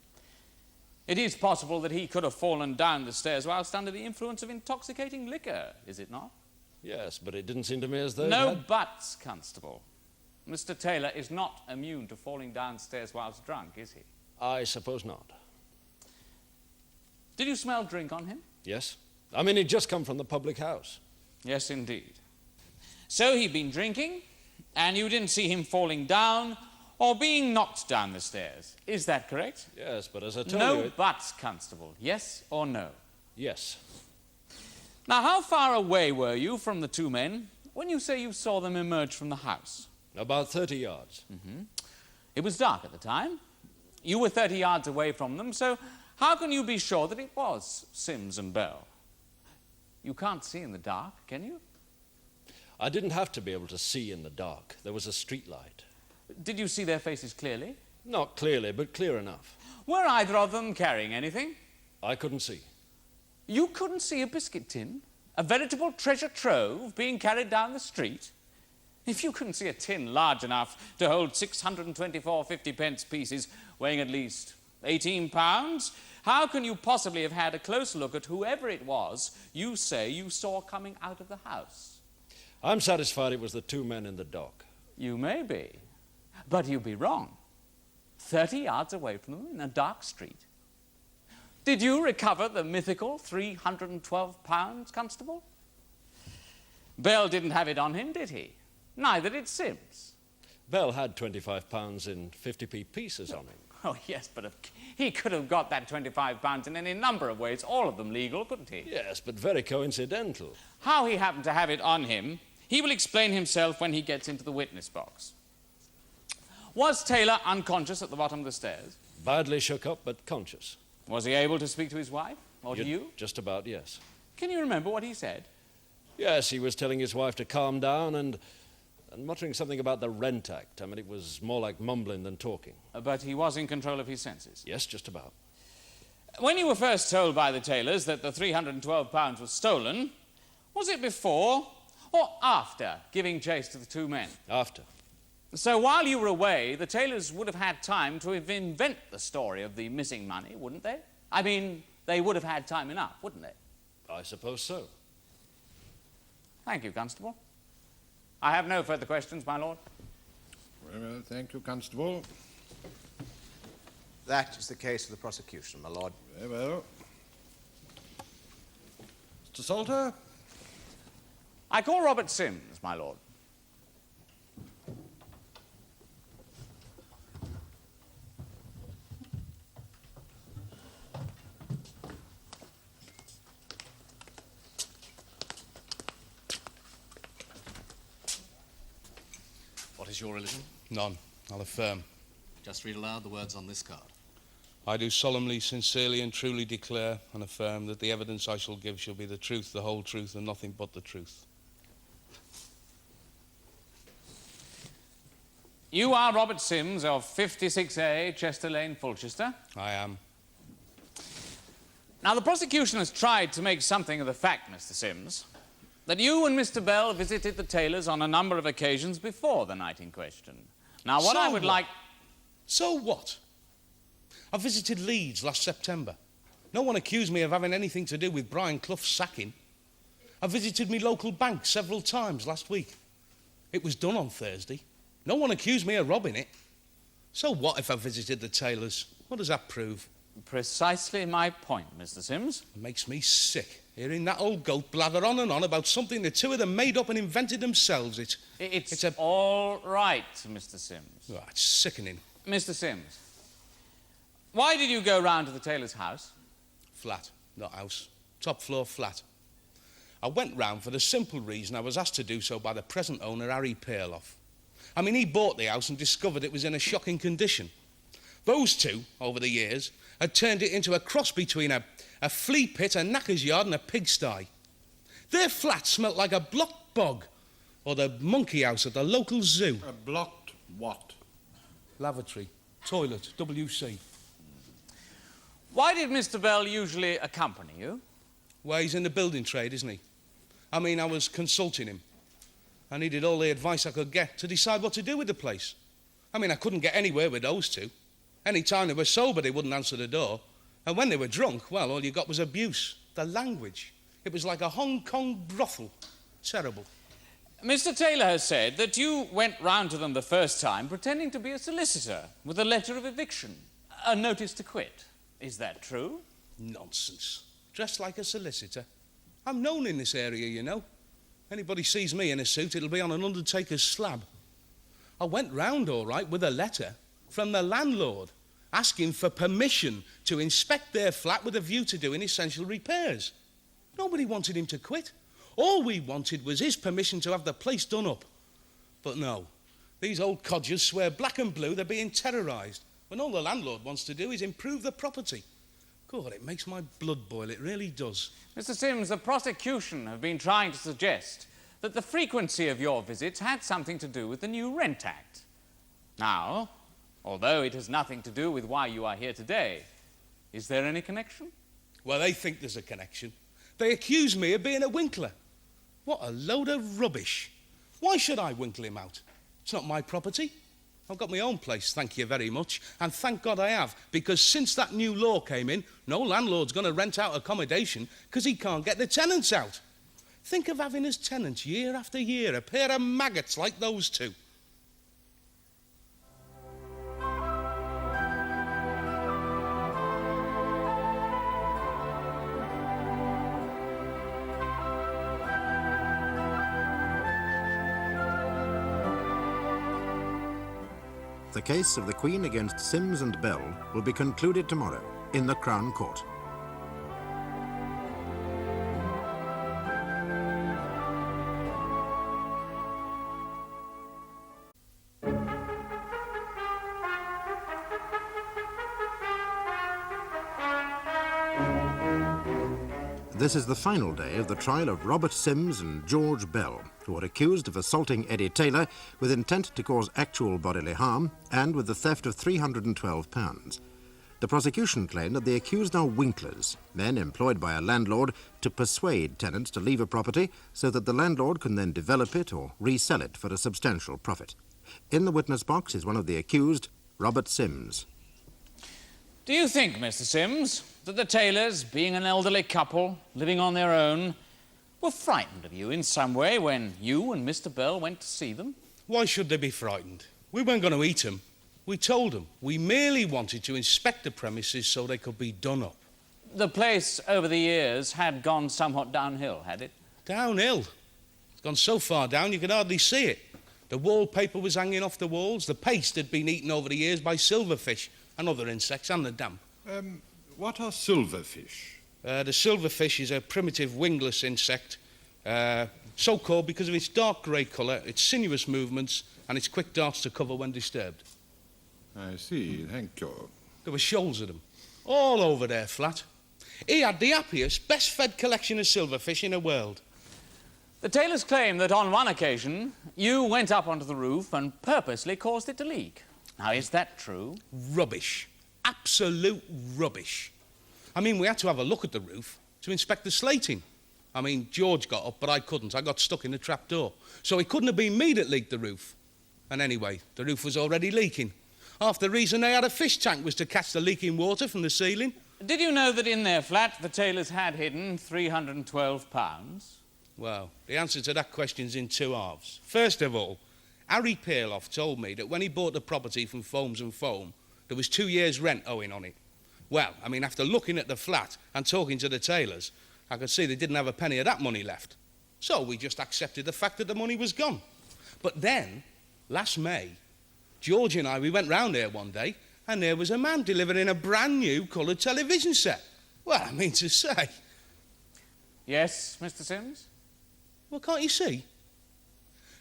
It is possible that he could have fallen down the stairs whilst under the influence of intoxicating liquor, is it not? Yes, but it didn't seem to me as though... No buts, Constable. Mr. Taylor is not immune to falling downstairs whilst drunk, is he? I suppose not. Did you smell drink on him? Yes. I mean, he'd just come from the public house. Yes, indeed. So he'd been drinking, and you didn't see him falling down or being knocked down the stairs. Is that correct? Yes, but as I told you... No buts, Constable. Yes or no? Yes. Now, how far away were you from the two men when you say you saw them emerge from the house? About 30 yards. Mm-hmm. It was dark at the time. You were 30 yards away from them, so how can you be sure that it was Sims and Bell? You can't see in the dark, can you? I didn't have to be able to see in the dark. There was a street light. Did you see their faces clearly? Not clearly, but clear enough. Were either of them carrying anything? I couldn't see. You couldn't see a biscuit tin? A veritable treasure trove being carried down the street? If you couldn't see a tin large enough to hold 624 50-pence pieces weighing at least 18 pounds, how can you possibly have had a close look at whoever it was you say you saw coming out of the house? I'm satisfied it was the two men in the dock. You may be, but you'd be wrong. 30 yards away from them in a dark street. Did you recover the mythical 312 pounds, Constable? Bell didn't have it on him, did he? Neither did Sims. Bell had £25 in 50p pieces on him. Oh, yes, but he could have got that £25 in any number of ways, all of them legal, couldn't he? Yes, but very coincidental. How he happened to have it on him, he will explain himself when he gets into the witness box. Was Taylor unconscious at the bottom of the stairs? Badly shook up, but conscious. Was he able to speak to his wife, or to you? Just about, yes. Can you remember what he said? Yes, he was telling his wife to calm down and muttering something about the Rent Act. I mean, it was more like mumbling than talking. But he was in control of his senses? Yes, just about. When you were first told by the Taylors that the £312 was stolen, was it before or after giving chase to the two men? After. So while you were away, the Taylors would have had time to invent the story of the missing money, wouldn't they? I mean, they would have had time enough, wouldn't they? I suppose so. Thank you, Constable. I have no further questions, my lord. Very well, thank you, Constable. That is the case for the prosecution, my lord. Very well. Mr. Salter, I call Robert Sims, my lord. What is your religion? None. I'll affirm. Just read aloud the words on this card. I do solemnly, sincerely and truly declare and affirm that the evidence I shall give shall be the truth, the whole truth, and nothing but the truth. You are Robert Sims of 56A, Chester Lane, Fulchester? I am. Now, the prosecution has tried to make something of the fact, Mr. Sims, that you and Mr. Bell visited the Taylors on a number of occasions before the night in question. Now, what I would like... So what? I visited Leeds last September. No one accused me of having anything to do with Brian Clough's sacking. I visited me local bank several times last week. It was done on Thursday. No one accused me of robbing it. So what if I visited the Taylors? What does that prove? Precisely my point, Mr. Sims. It makes me sick, hearing that old goat blather on and on about something the two of them made up and invented themselves. It's all right, Mr. Sims. Oh, it's sickening. Mr. Sims, why did you go round to the Taylor's house? Flat, not house. Top floor flat. I went round for the simple reason I was asked to do so by the present owner, Harry Perloff. I mean, he bought the house and discovered it was in a shocking condition. Those two, over the years, had turned it into a cross between a flea pit, a knacker's yard and a pigsty. Their flat smelt like a blocked bog, or the monkey house at the local zoo. A blocked what? Lavatory, toilet, WC. Why did Mr. Bell usually accompany you? Well, he's in the building trade, isn't he? I mean, I was consulting him. I needed all the advice I could get to decide what to do with the place. I mean, I couldn't get anywhere with those two. Any time they were sober, they wouldn't answer the door. And when they were drunk, well, all you got was abuse. The language. It was like a Hong Kong brothel. Terrible. Mr. Taylor has said that you went round to them the first time pretending to be a solicitor with a letter of eviction, a notice to quit. Is that true? Nonsense. Dressed like a solicitor. I'm known in this area, you know. Anybody sees me in a suit, it'll be on an undertaker's slab. I went round all right with a letter from the landlord asking for permission to inspect their flat with a view to doing essential repairs. Nobody wanted him to quit. All we wanted was his permission to have the place done up. But no, these old codgers swear black and blue they're being terrorised when all the landlord wants to do is improve the property. God, it makes my blood boil, it really does. Mr. Sims, the prosecution have been trying to suggest that the frequency of your visits had something to do with the new Rent Act. Now, although it has nothing to do with why you are here today, is there any connection? Well, they think there's a connection. They accuse me of being a Winkler. What a load of rubbish. Why should I winkle him out? It's not my property. I've got my own place, thank you very much. And thank God I have, because since that new law came in, no landlord's going to rent out accommodation because he can't get the tenants out. Think of having as tenants year after year, a pair of maggots like those two. The case of the Queen against Sims and Bell will be concluded tomorrow in the Crown Court. This is the final day of the trial of Robert Sims and George Bell, who are accused of assaulting Eddie Taylor with intent to cause actual bodily harm and with the theft of £312. The prosecution claimed that the accused are Winklers, men employed by a landlord to persuade tenants to leave a property so that the landlord can then develop it or resell it for a substantial profit. In the witness box is one of the accused, Robert Sims. Do you think, Mr. Sims, that the Taylors, being an elderly couple living on their own, were frightened of you in some way when you and Mr. Bell went to see them? Why should they be frightened? We weren't going to eat them. We told them we merely wanted to inspect the premises so they could be done up. The place over the years had gone somewhat downhill, had it? Downhill? Gone so far down you could hardly see it. The wallpaper was hanging off the walls. The paste had been eaten over the years by silverfish and other insects and the damp. What are silverfish? The silverfish is a primitive wingless insect, so called because of its dark grey colour, its sinuous movements, and its quick darts to cover when disturbed. I see, thank you. There were shoals of them, all over their flat. He had the happiest, best-fed collection of silverfish in the world. The Taylors claim that on one occasion you went up onto the roof and purposely caused it to leak. Now, is that true? Rubbish. Absolute rubbish. I mean, we had to have a look at the roof to inspect the slating. I mean, George got up, but I couldn't. I got stuck in the trap door. So it couldn't have been me that leaked the roof. And anyway, the roof was already leaking. Half the reason they had a fish tank was to catch the leaking water from the ceiling. Did you know that in their flat the Taylors had hidden £312? Well, the answer to that question's in two halves. First of all, Harry Pearloff told me that when he bought the property from Foams and Foam, there was 2 years' rent owing on it. Well, I mean, after looking at the flat and talking to the Taylors, I could see they didn't have a penny of that money left. So we just accepted the fact that the money was gone. But then, last May, George and we went round there one day, and there was a man delivering a brand new coloured television set. Well, I mean to say... Yes, Mr. Sims? Well, can't you see?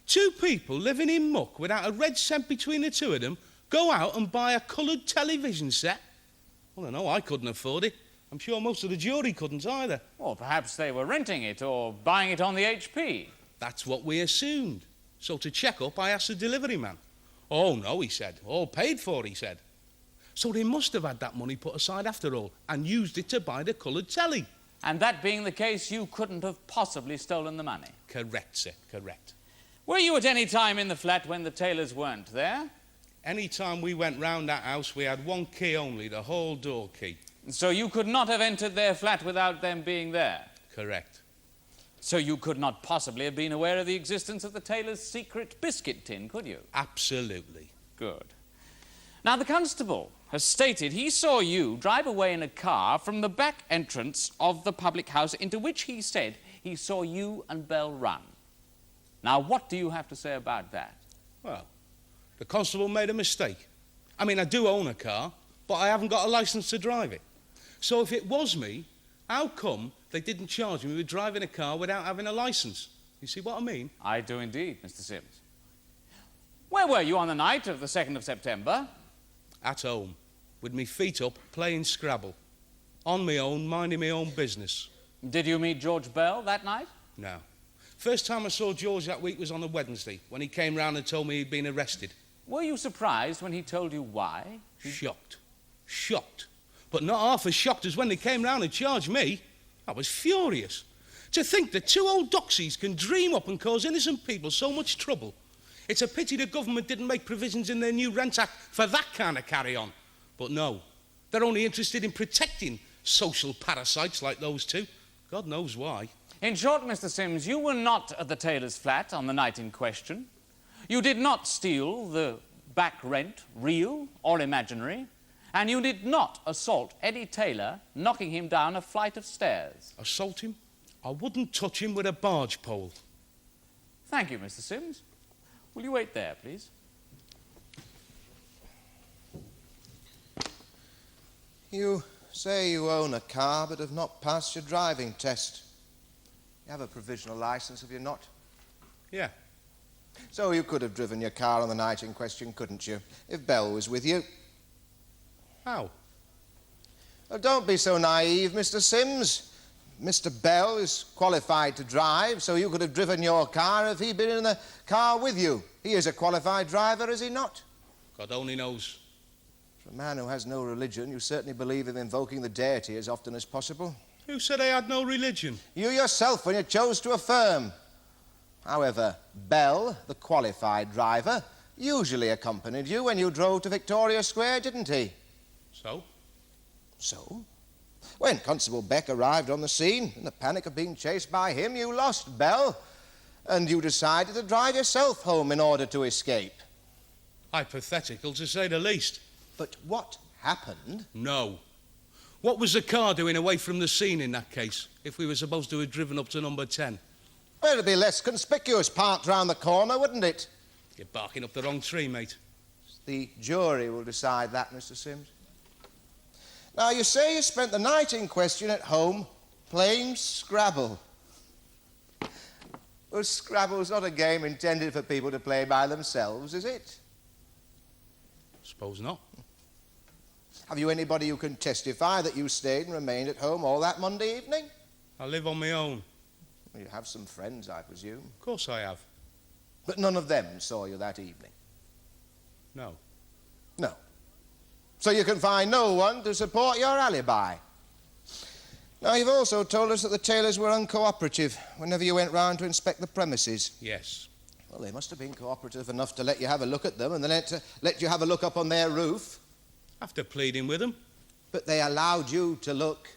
Two people living in muck without a red cent between the two of them go out and buy a coloured television set? Well, I know I couldn't afford it. I'm sure most of the jury couldn't either. Or perhaps they were renting it or buying it on the HP. That's what we assumed. So to check up, I asked the delivery man. Oh, no, he said. All paid for, he said. So they must have had that money put aside after all and used it to buy the coloured telly. And that being the case, you couldn't have possibly stolen the money. Correct, sir, correct. Were you at any time in the flat when the Taylors weren't there? Any time we went round that house, we had one key only, the hall door key. So you could not have entered their flat without them being there? Correct. So you could not possibly have been aware of the existence of the Taylors' secret biscuit tin, could you? Absolutely. Good. Now, the constable has stated he saw you drive away in a car from the back entrance of the public house into which he said he saw you and Bell run. Now, what do you have to say about that? Well, the constable made a mistake. I mean, I do own a car, but I haven't got a licence to drive it. So if it was me, how come they didn't charge me with driving a car without having a licence? You see what I mean? I do indeed, Mr. Sims. Where were you on the night of the 2nd of September? At home, with me feet up, playing Scrabble. On me own, minding my own business. Did you meet George Bell that night? No. First time I saw George that week was on a Wednesday, when he came round and told me he'd been arrested. Were you surprised when he told you why? Shocked. Shocked. But not half as shocked as when they came round and charged me. I was furious. To think that two old doxies can dream up and cause innocent people so much trouble. It's a pity the government didn't make provisions in their new Rent Act for that kind of carry-on. But no, they're only interested in protecting social parasites like those two. God knows why. In short, Mr. Sims, you were not at the Taylor's flat on the night in question. You did not steal the back rent, real or imaginary, and you did not assault Eddie Taylor, knocking him down a flight of stairs. Assault him? I wouldn't touch him with a barge pole. Thank you, Mr. Sims. Will you wait there, please? You say you own a car but have not passed your driving test. You have a provisional licence, have you not? Yeah. So you could have driven your car on the night in question, couldn't you, if Bell was with you? How? Oh, don't be so naive, Mr. Sims. Mr. Bell is qualified to drive, so you could have driven your car if he'd been in the car with you. He is a qualified driver, is he not? God only knows. For a man who has no religion, you certainly believe in invoking the deity as often as possible. Who said I had no religion? You yourself, when you chose to affirm. However, Bell, the qualified driver, usually accompanied you when you drove to Victoria Square, didn't he? So? So? When Constable Beck arrived on the scene, in the panic of being chased by him, you lost Bell, and you decided to drive yourself home in order to escape. Hypothetical, to say the least. But what happened? No. What was the car doing away from the scene in that case, if we were supposed to have driven up to number 10? Well, it'd be less conspicuous parked round the corner, wouldn't it? You're barking up the wrong tree, mate. The jury will decide that, Mr. Sims. Now, you say you spent the night in question at home playing Scrabble. Well, Scrabble's not a game intended for people to play by themselves, is it? Suppose not. Have you anybody who can testify that you stayed and remained at home all that Monday evening? I live on my own. Well, you have some friends, I presume. Of course I have. But none of them saw you that evening? No. No. So you can find no one to support your alibi. Now, you've also told us that the Taylors were uncooperative whenever you went round to inspect the premises. Yes. Well, they must have been cooperative enough to let you have a look at them and then let you have a look up on their roof. After pleading with them. But they allowed you to look.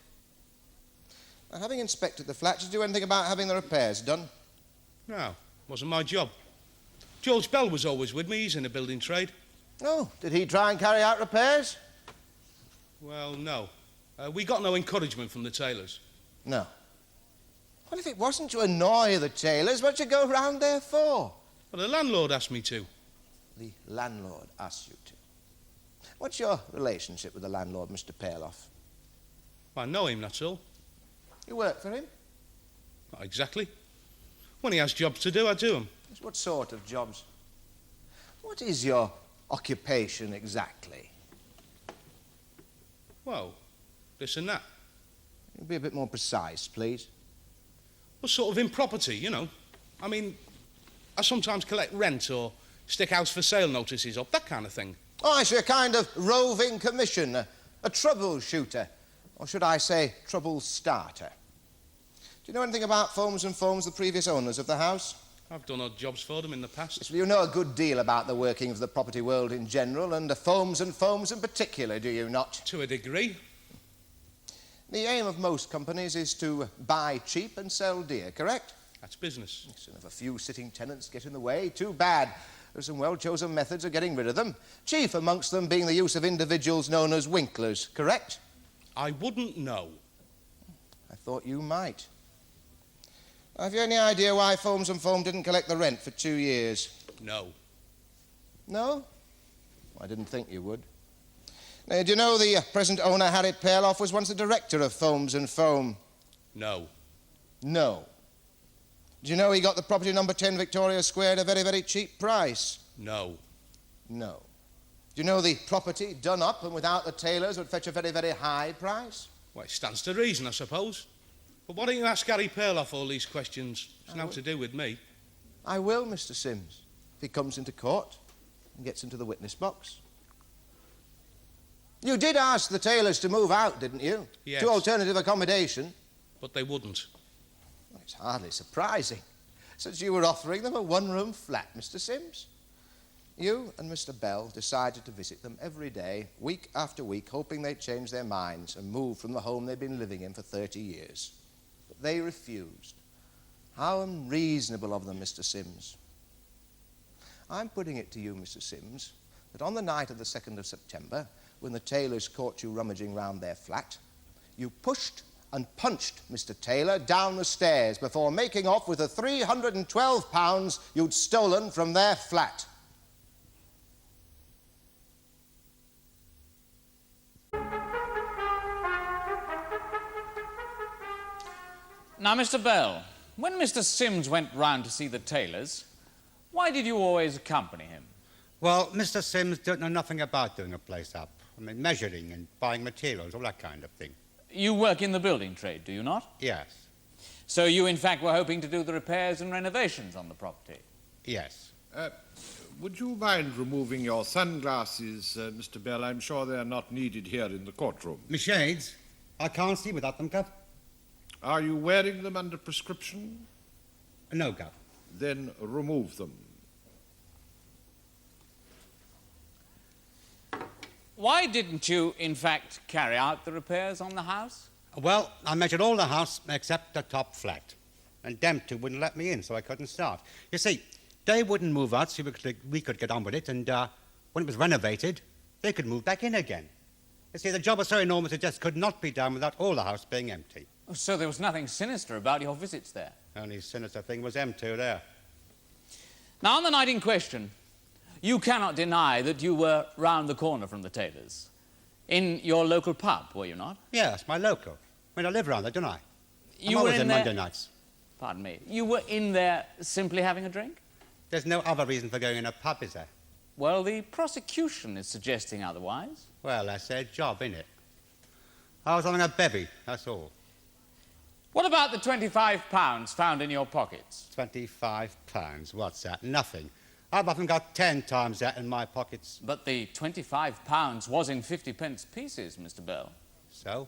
Now, having inspected the flat, did you do anything about having the repairs done? No, wasn't my job. George Bell was always with me. He's in the building trade. Oh, did he try and carry out repairs? Well, no. We got no encouragement from the Taylors. No. Well, if it wasn't to annoy the Taylors, what'd you go round there for? Well, the landlord asked me to. The landlord asked you to. What's your relationship with the landlord, Mr. Perloff? I know him, that's all. You work for him? Not exactly. When he has jobs to do, I do them. What sort of jobs? What is your occupation exactly? Well, this and that. You'll be a bit more precise, please. Well, sort of in property, you know. I mean, I sometimes collect rent or stick house for sale notices up, that kind of thing. Oh, I see, a kind of roving commission, a troubleshooter. Or should I say, trouble starter. Do you know anything about Foams and Foams, the previous owners of the house? I've done odd jobs for them in the past. Yes, well, you know a good deal about the working of the property world in general, and Foams and Foams in particular, do you not? To a degree. The aim of most companies is to buy cheap and sell dear, correct? That's business. Yes, and if a few sitting tenants get in the way, too bad. There's some well-chosen methods of getting rid of them. Chief amongst them being the use of individuals known as Winklers, correct? I wouldn't know. I thought you might. Have you any idea why Foams and Foam didn't collect the rent for 2 years? No. No? I didn't think you would. Now, do you know the present owner, Harry Perloff, was once the director of Foams and Foam? No. No. Do you know he got the property number 10 Victoria Square at a very, very cheap price? No. No. Do you know the property, done up and without the tailors, would fetch a very, very high price? Well, it stands to reason, I suppose. But why don't you ask Harry Perloff all these questions? It's nothing to do with me. I will, Mr. Sims, if he comes into court and gets into the witness box. You did ask the tailors to move out, didn't you? Yes. To alternative accommodation. But they wouldn't. Well, it's hardly surprising, since you were offering them a one-room flat, Mr. Sims. You and Mr. Bell decided to visit them every day, week after week, hoping they'd change their minds and move from the home they'd been living in for 30 years. But they refused. How unreasonable of them, Mr. Sims. I'm putting it to you, Mr. Sims, that on the night of the 2nd of September, when the Taylors caught you rummaging round their flat, you pushed and punched Mr. Taylor down the stairs before making off with the £312 you'd stolen from their flat. Now, Mr. Bell, when Mr. Sims went round to see the Taylors, why did you always accompany him? Well, Mr. Sims don't know nothing about doing a place up. I mean, measuring and buying materials, all that kind of thing. You work in the building trade, do you not? Yes. So you, in fact, were hoping to do the repairs and renovations on the property? Yes. Would you mind removing your sunglasses, Mr. Bell? I'm sure they're not needed here in the courtroom. My shades? I can't see without them, Gov. Are you wearing them under prescription? No, Gov. Then remove them. Why didn't you, in fact, carry out the repairs on the house? Well, I measured all the house except the top flat. And them two wouldn't let me in, so I couldn't start. You see, they wouldn't move out so we could get on with it, and when it was renovated, they could move back in again. You see, the job was so enormous it just could not be done without all the house being empty. Oh, so there was nothing sinister about your visits there? Only sinister thing was them two there. Now, on the night in question, you cannot deny that you were round the corner from the Taylors. In your local pub, were you not? Yes, my local. I mean, I live round there, don't I? You I'm were always in in there... Monday nights. Pardon me. You were in there simply having a drink? There's no other reason for going in a pub, is there? Well, the prosecution is suggesting otherwise. Well, that's their job, innit? I was having a bevy, that's all. What about the £25 found in your pockets? £25, what's that? Nothing. I've often got 10 times that in my pockets. But the £25 was in 50p pieces, Mr. Bell. So?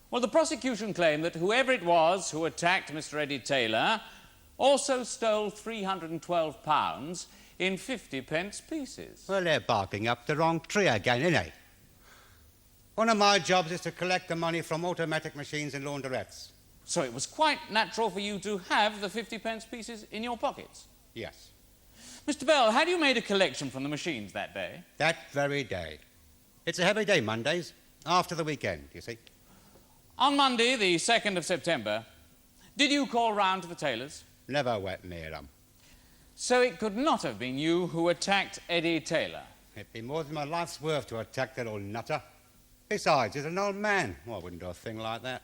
Well, the prosecution claimed that whoever it was who attacked Mr. Eddie Taylor also stole £312 in 50p pieces. Well, they're barking up the wrong tree again, ain't they? One of my jobs is to collect the money from automatic machines and laundrettes. So it was quite natural for you to have the 50p pieces in your pockets? Yes. Mr. Bell, had you made a collection from the machines that day? That very day. It's a heavy day, Mondays, after the weekend, you see. On Monday, the 2nd of September, did you call round to the Taylors? Never went near them. So it could not have been you who attacked Eddie Taylor? It'd be more than my life's worth to attack that old nutter. Besides, he's an old man. Well, I wouldn't do a thing like that.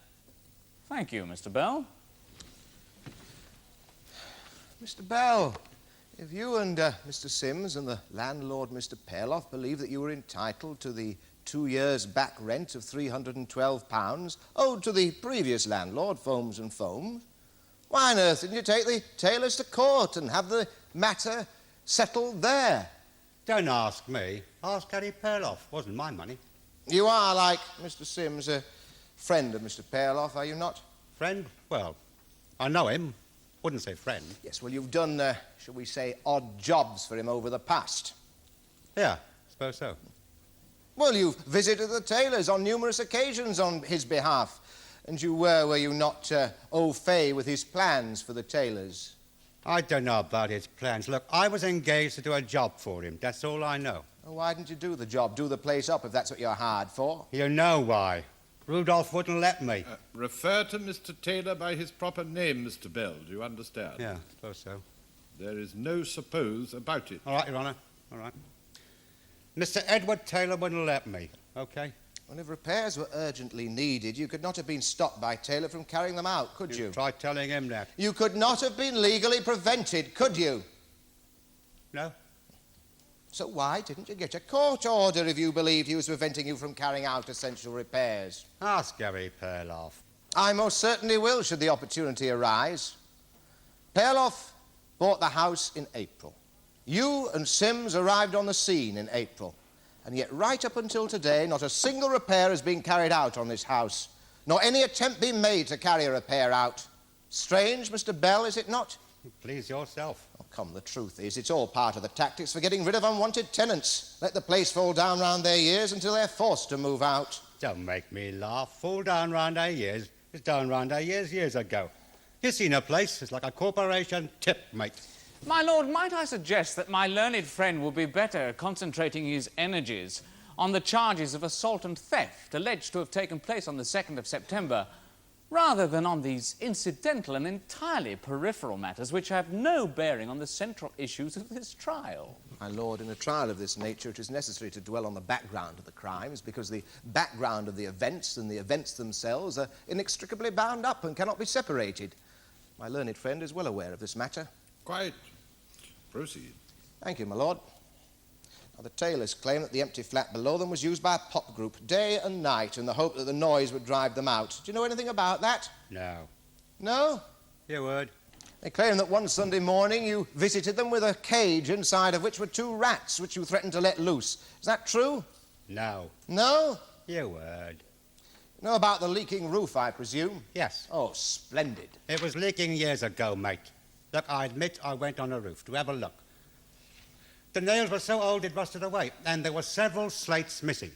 Thank you, Mr. Bell. Mr. Bell, if you and Mr. Sims and the landlord, Mr. Perloff, believe that you were entitled to the 2 years' back rent of £312 owed to the previous landlord, Foams and Foams, why on earth didn't you take the Taylors to court and have the matter settled there? Don't ask me. Ask Harry Perloff. Wasn't my money. You are, like Mr. Sims, a friend of Mr. Perloff, are you not? Friend? Well, I know him. Wouldn't say friend. Yes, well, you've done, shall we say, odd jobs for him over the past. Yeah, suppose so. Well, you've visited the Taylors on numerous occasions on his behalf. And you were you not, au fait with his plans for the Taylors? I don't know about his plans. Look, I was engaged to do a job for him. That's all I know. Well, why didn't you do the job? Do the place up if that's what you're hired for? You know why. Rudolph wouldn't let me. Refer to Mr. Taylor by his proper name, Mr. Bell. Do you understand? Yeah, suppose so. There is no suppose about it. All right, Your Honour. All right. Mr. Edward Taylor wouldn't let me. OK? Well, if repairs were urgently needed, you could not have been stopped by Taylor from carrying them out, could you? Try telling him that. You could not have been legally prevented, could you? No. So why didn't you get a court order if you believed he was preventing you from carrying out essential repairs? Ask Harry Perloff. I most certainly will, should the opportunity arise. Perloff bought the house in April. You and Sims arrived on the scene in April. And yet, right up until today, not a single repair has been carried out on this house, nor any attempt been made to carry a repair out. Strange, Mr. Bell, is it not? Please yourself. Oh, come, the truth is, it's all part of the tactics for getting rid of unwanted tenants. Let the place fall down round their ears until they're forced to move out. Don't make me laugh. Fall down round our ears. It's down round our ears years ago. You seen a place? It's like a corporation tip, mate. My lord, might I suggest that my learned friend will be better concentrating his energies on the charges of assault and theft alleged to have taken place on the 2nd of September, rather than on these incidental and entirely peripheral matters which have no bearing on the central issues of this trial. My lord, in a trial of this nature, it is necessary to dwell on the background of the crimes, because the background of the events and the events themselves are inextricably bound up and cannot be separated. My learned friend is well aware of this matter. Quite. Proceed. Thank you, my lord. Now, the Taylors claim that the empty flat below them was used by a pop group day and night in the hope that the noise would drive them out. Do you know anything about that? No. No? Your word. They claim that one Sunday morning you visited them with a cage inside of which were 2 rats, which you threatened to let loose. Is that true? No. No? Your word. You know about the leaking roof, I presume? Yes. Oh, splendid. It was leaking years ago, mate. Look, I admit I went on the roof to have a look. The nails were so old it rusted away, and there were several slates missing.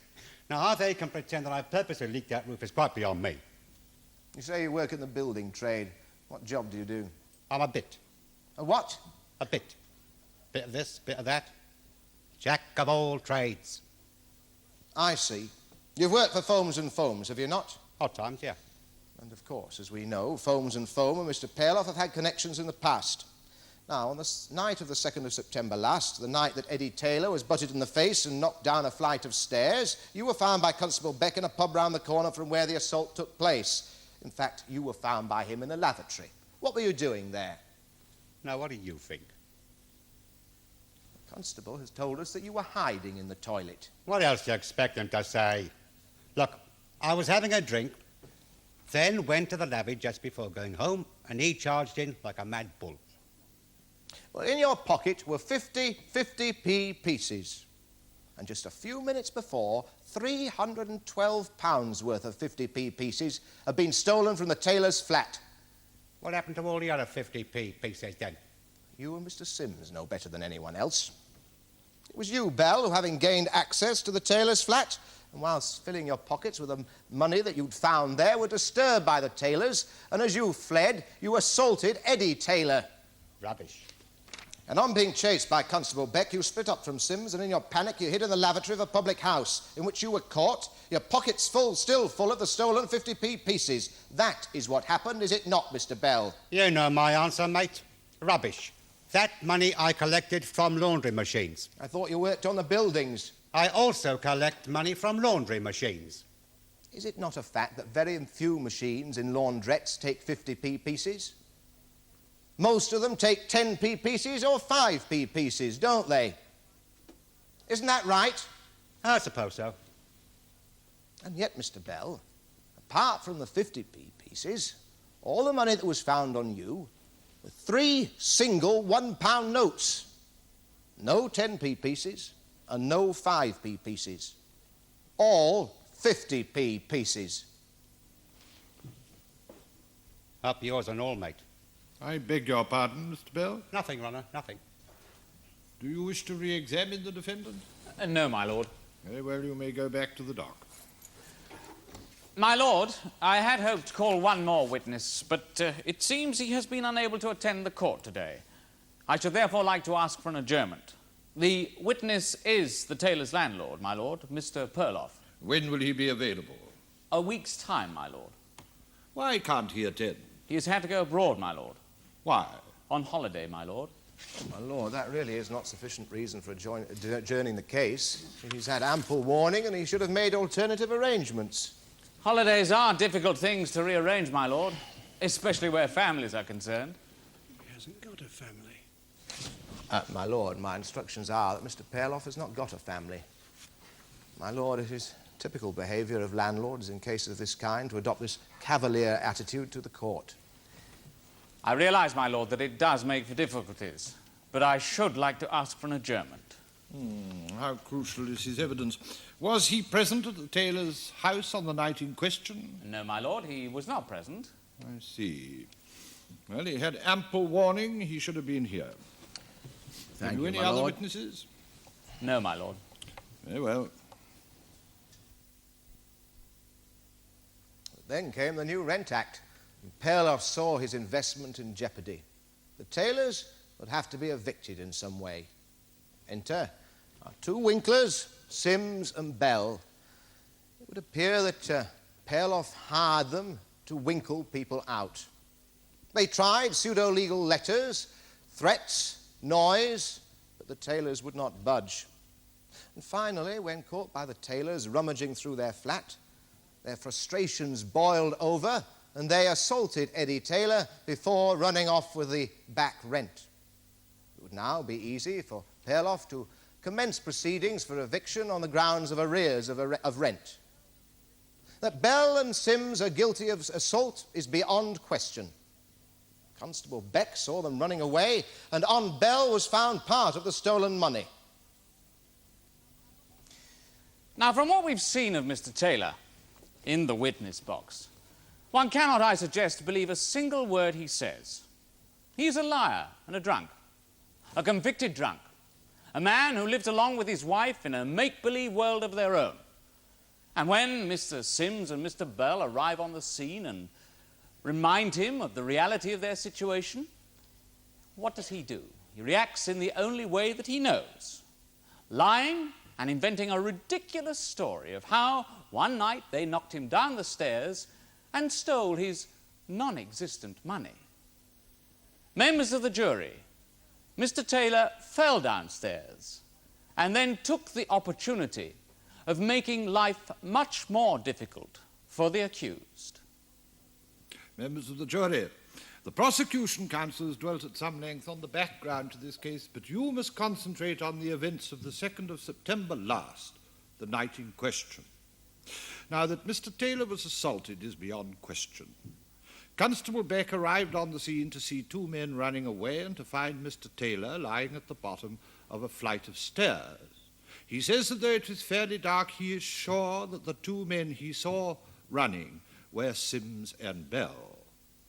Now, how they can pretend that I purposely leaked that roof is quite beyond me. You say you work in the building trade. What job do you do? I'm a bit. A what? A bit. Bit of this, bit of that. Jack of all trades. I see. You've worked for Foams and Foams, have you not? Odd times, yeah. And of course, as we know, Foams and Foam and Mr. Paleoff have had connections in the past. Now, on the night of the 2nd of September last, the night that Eddie Taylor was butted in the face and knocked down a flight of stairs, you were found by Constable Beck in a pub round the corner from where the assault took place. In fact, you were found by him in the lavatory. What were you doing there? Now, what do you think? The constable has told us that you were hiding in the toilet. What else do you expect him to say? Look, I was having a drink, then went to the lavvy just before going home, and he charged in like a mad bull. Well, in your pocket were 50 50p pieces. And just a few minutes before, £312 worth of 50p pieces had been stolen from the tailor's flat. What happened to all the other 50p pieces then? You and Mr. Sims know better than anyone else. It was you, Bell, who, having gained access to the tailor's flat, and whilst filling your pockets with the money that you'd found there, were disturbed by the tailors, and as you fled, you assaulted Eddie Taylor. Rubbish. And on being chased by Constable Beck, you split up from Sims, and in your panic you hid in the lavatory of a public house, in which you were caught, your pockets still full of the stolen 50p pieces. That is what happened, is it not, Mr. Bell? You know my answer, mate. Rubbish. That money I collected from laundry machines. I thought you worked on the buildings. I also collect money from laundry machines. Is it not a fact that very few machines in laundrettes take 50p pieces? Most of them take 10p pieces or 5p pieces, don't they? Isn't that right? I suppose so. And yet, Mr. Bell, apart from the 50p pieces, all the money that was found on you were 3 single £1 notes. No 10p pieces and no 5p pieces. All 50p pieces. Up yours and all, mate. I beg your pardon, Mr. Bell. Nothing, Runner, nothing. Do you wish to re-examine the defendant? No, my lord. Very well, you may go back to the dock. My lord, I had hoped to call one more witness, but it seems he has been unable to attend the court today. I should therefore like to ask for an adjournment. The witness is the tailor's landlord, my lord, Mr. Perloff. When will he be available? A week's time, my lord. Why can't he attend? He has had to go abroad, my lord. Why? On holiday, my lord. My lord, that really is not sufficient reason for adjourning the case. He's had ample warning and he should have made alternative arrangements. Holidays are difficult things to rearrange, my lord, especially where families are concerned. He hasn't got a family. My lord, my instructions are that Mr. Perloff has not got a family. My lord, it is typical behaviour of landlords in cases of this kind to adopt this cavalier attitude to the court. I realise, my lord, that it does make for difficulties, but I should like to ask for an adjournment. How crucial is his evidence? Was he present at the tailor's house on the night in question? No, my lord, he was not present. I see. Well, he had ample warning. He should have been here. Thank Have you, any my other lord. witnesses? No, my lord. Very well. Then came the new Rent Act, and Perloff saw his investment in jeopardy. The tailors would have to be evicted in some way. Enter our 2 Winklers, Sims and Bell. It would appear that Perloff hired them to winkle people out. They tried pseudo-legal letters, threats, noise, but the tailors would not budge. And finally, when caught by the tailors rummaging through their flat, their frustrations boiled over and they assaulted Eddie Taylor before running off with the back rent. It would now be easy for Perloff to commence proceedings for eviction on the grounds of arrears of rent. That Bell and Sims are guilty of assault is beyond question. Constable Beck saw them running away, and on Bell was found part of the stolen money. Now, from what we've seen of Mr. Taylor in the witness box, one cannot, I suggest, believe a single word he says. He's a liar and a drunk, a convicted drunk, a man who lived along with his wife in a make-believe world of their own. And when Mr. Sims and Mr. Bell arrive on the scene and remind him of the reality of their situation, what does he do? He reacts in the only way that he knows, lying and inventing a ridiculous story of how one night they knocked him down the stairs and stole his non-existent money. Members of the jury, Mr. Taylor fell downstairs and then took the opportunity of making life much more difficult for the accused. Members of the jury, the prosecution counsel has dwelt at some length on the background to this case, but you must concentrate on the events of the 2nd of September last, the night in question. Now, that Mr. Taylor was assaulted is beyond question. Constable Beck arrived on the scene to see two men running away and to find Mr. Taylor lying at the bottom of a flight of stairs. He says that though it was fairly dark, he is sure that the two men he saw running were Sims and Bell.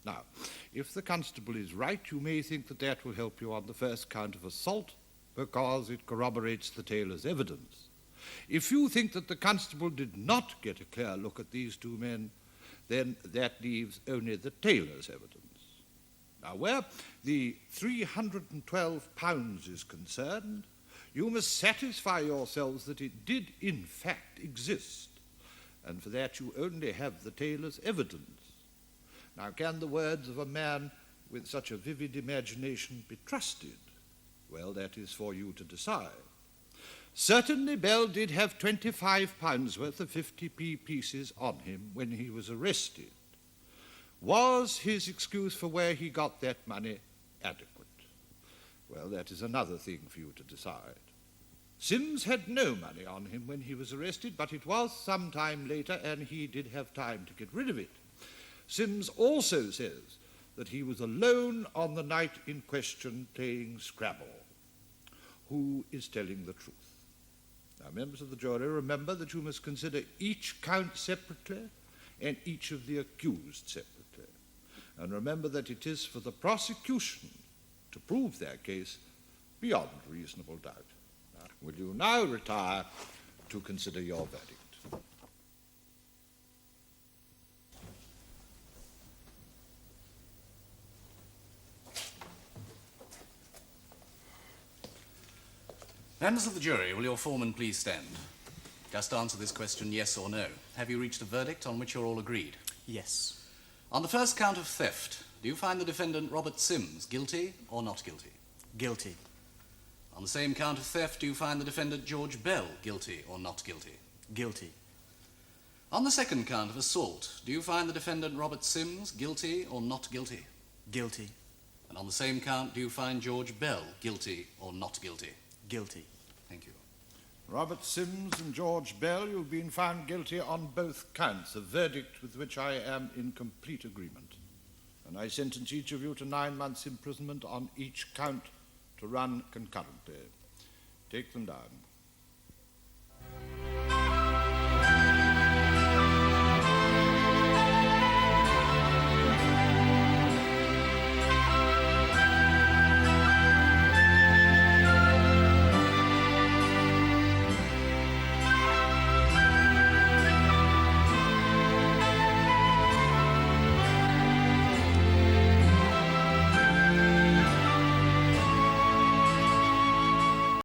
Now, if the constable is right, you may think that that will help you on the first count of assault, because it corroborates the Taylor's evidence. If you think that the constable did not get a clear look at these two men, then that leaves only the Taylor's evidence. Now, where the £312 is concerned, you must satisfy yourselves that it did in fact exist, and for that you only have the Taylor's evidence. Now, can the words of a man with such a vivid imagination be trusted? Well, that is for you to decide. Certainly Bell did have £25 worth of 50p pieces on him when he was arrested. Was his excuse for where he got that money adequate? Well, that is another thing for you to decide. Sims had no money on him when he was arrested, but it was some time later, and he did have time to get rid of it. Sims also says that he was alone on the night in question playing Scrabble. Who is telling the truth? Now, members of the jury, remember that you must consider each count separately and each of the accused separately. And remember that it is for the prosecution to prove their case beyond reasonable doubt. Now, will you now retire to consider your verdict? Members of the jury, will your foreman please stand? Just answer this question, yes or no. Have you reached a verdict on which you're all agreed? Yes. On the first count of theft, do you find the defendant Robert Sims guilty or not guilty? Guilty. On the same count of theft, do you find the defendant George Bell guilty or not guilty? Guilty. On the second count of assault, do you find the defendant Robert Sims guilty or not guilty? Guilty. And on the same count, do you find George Bell guilty or not guilty? Guilty. Thank you. Robert Sims and George Bell, you've been found guilty on both counts, a verdict with which I am in complete agreement. And I sentence each of you to 9 months' imprisonment on each count to run concurrently. Take them down.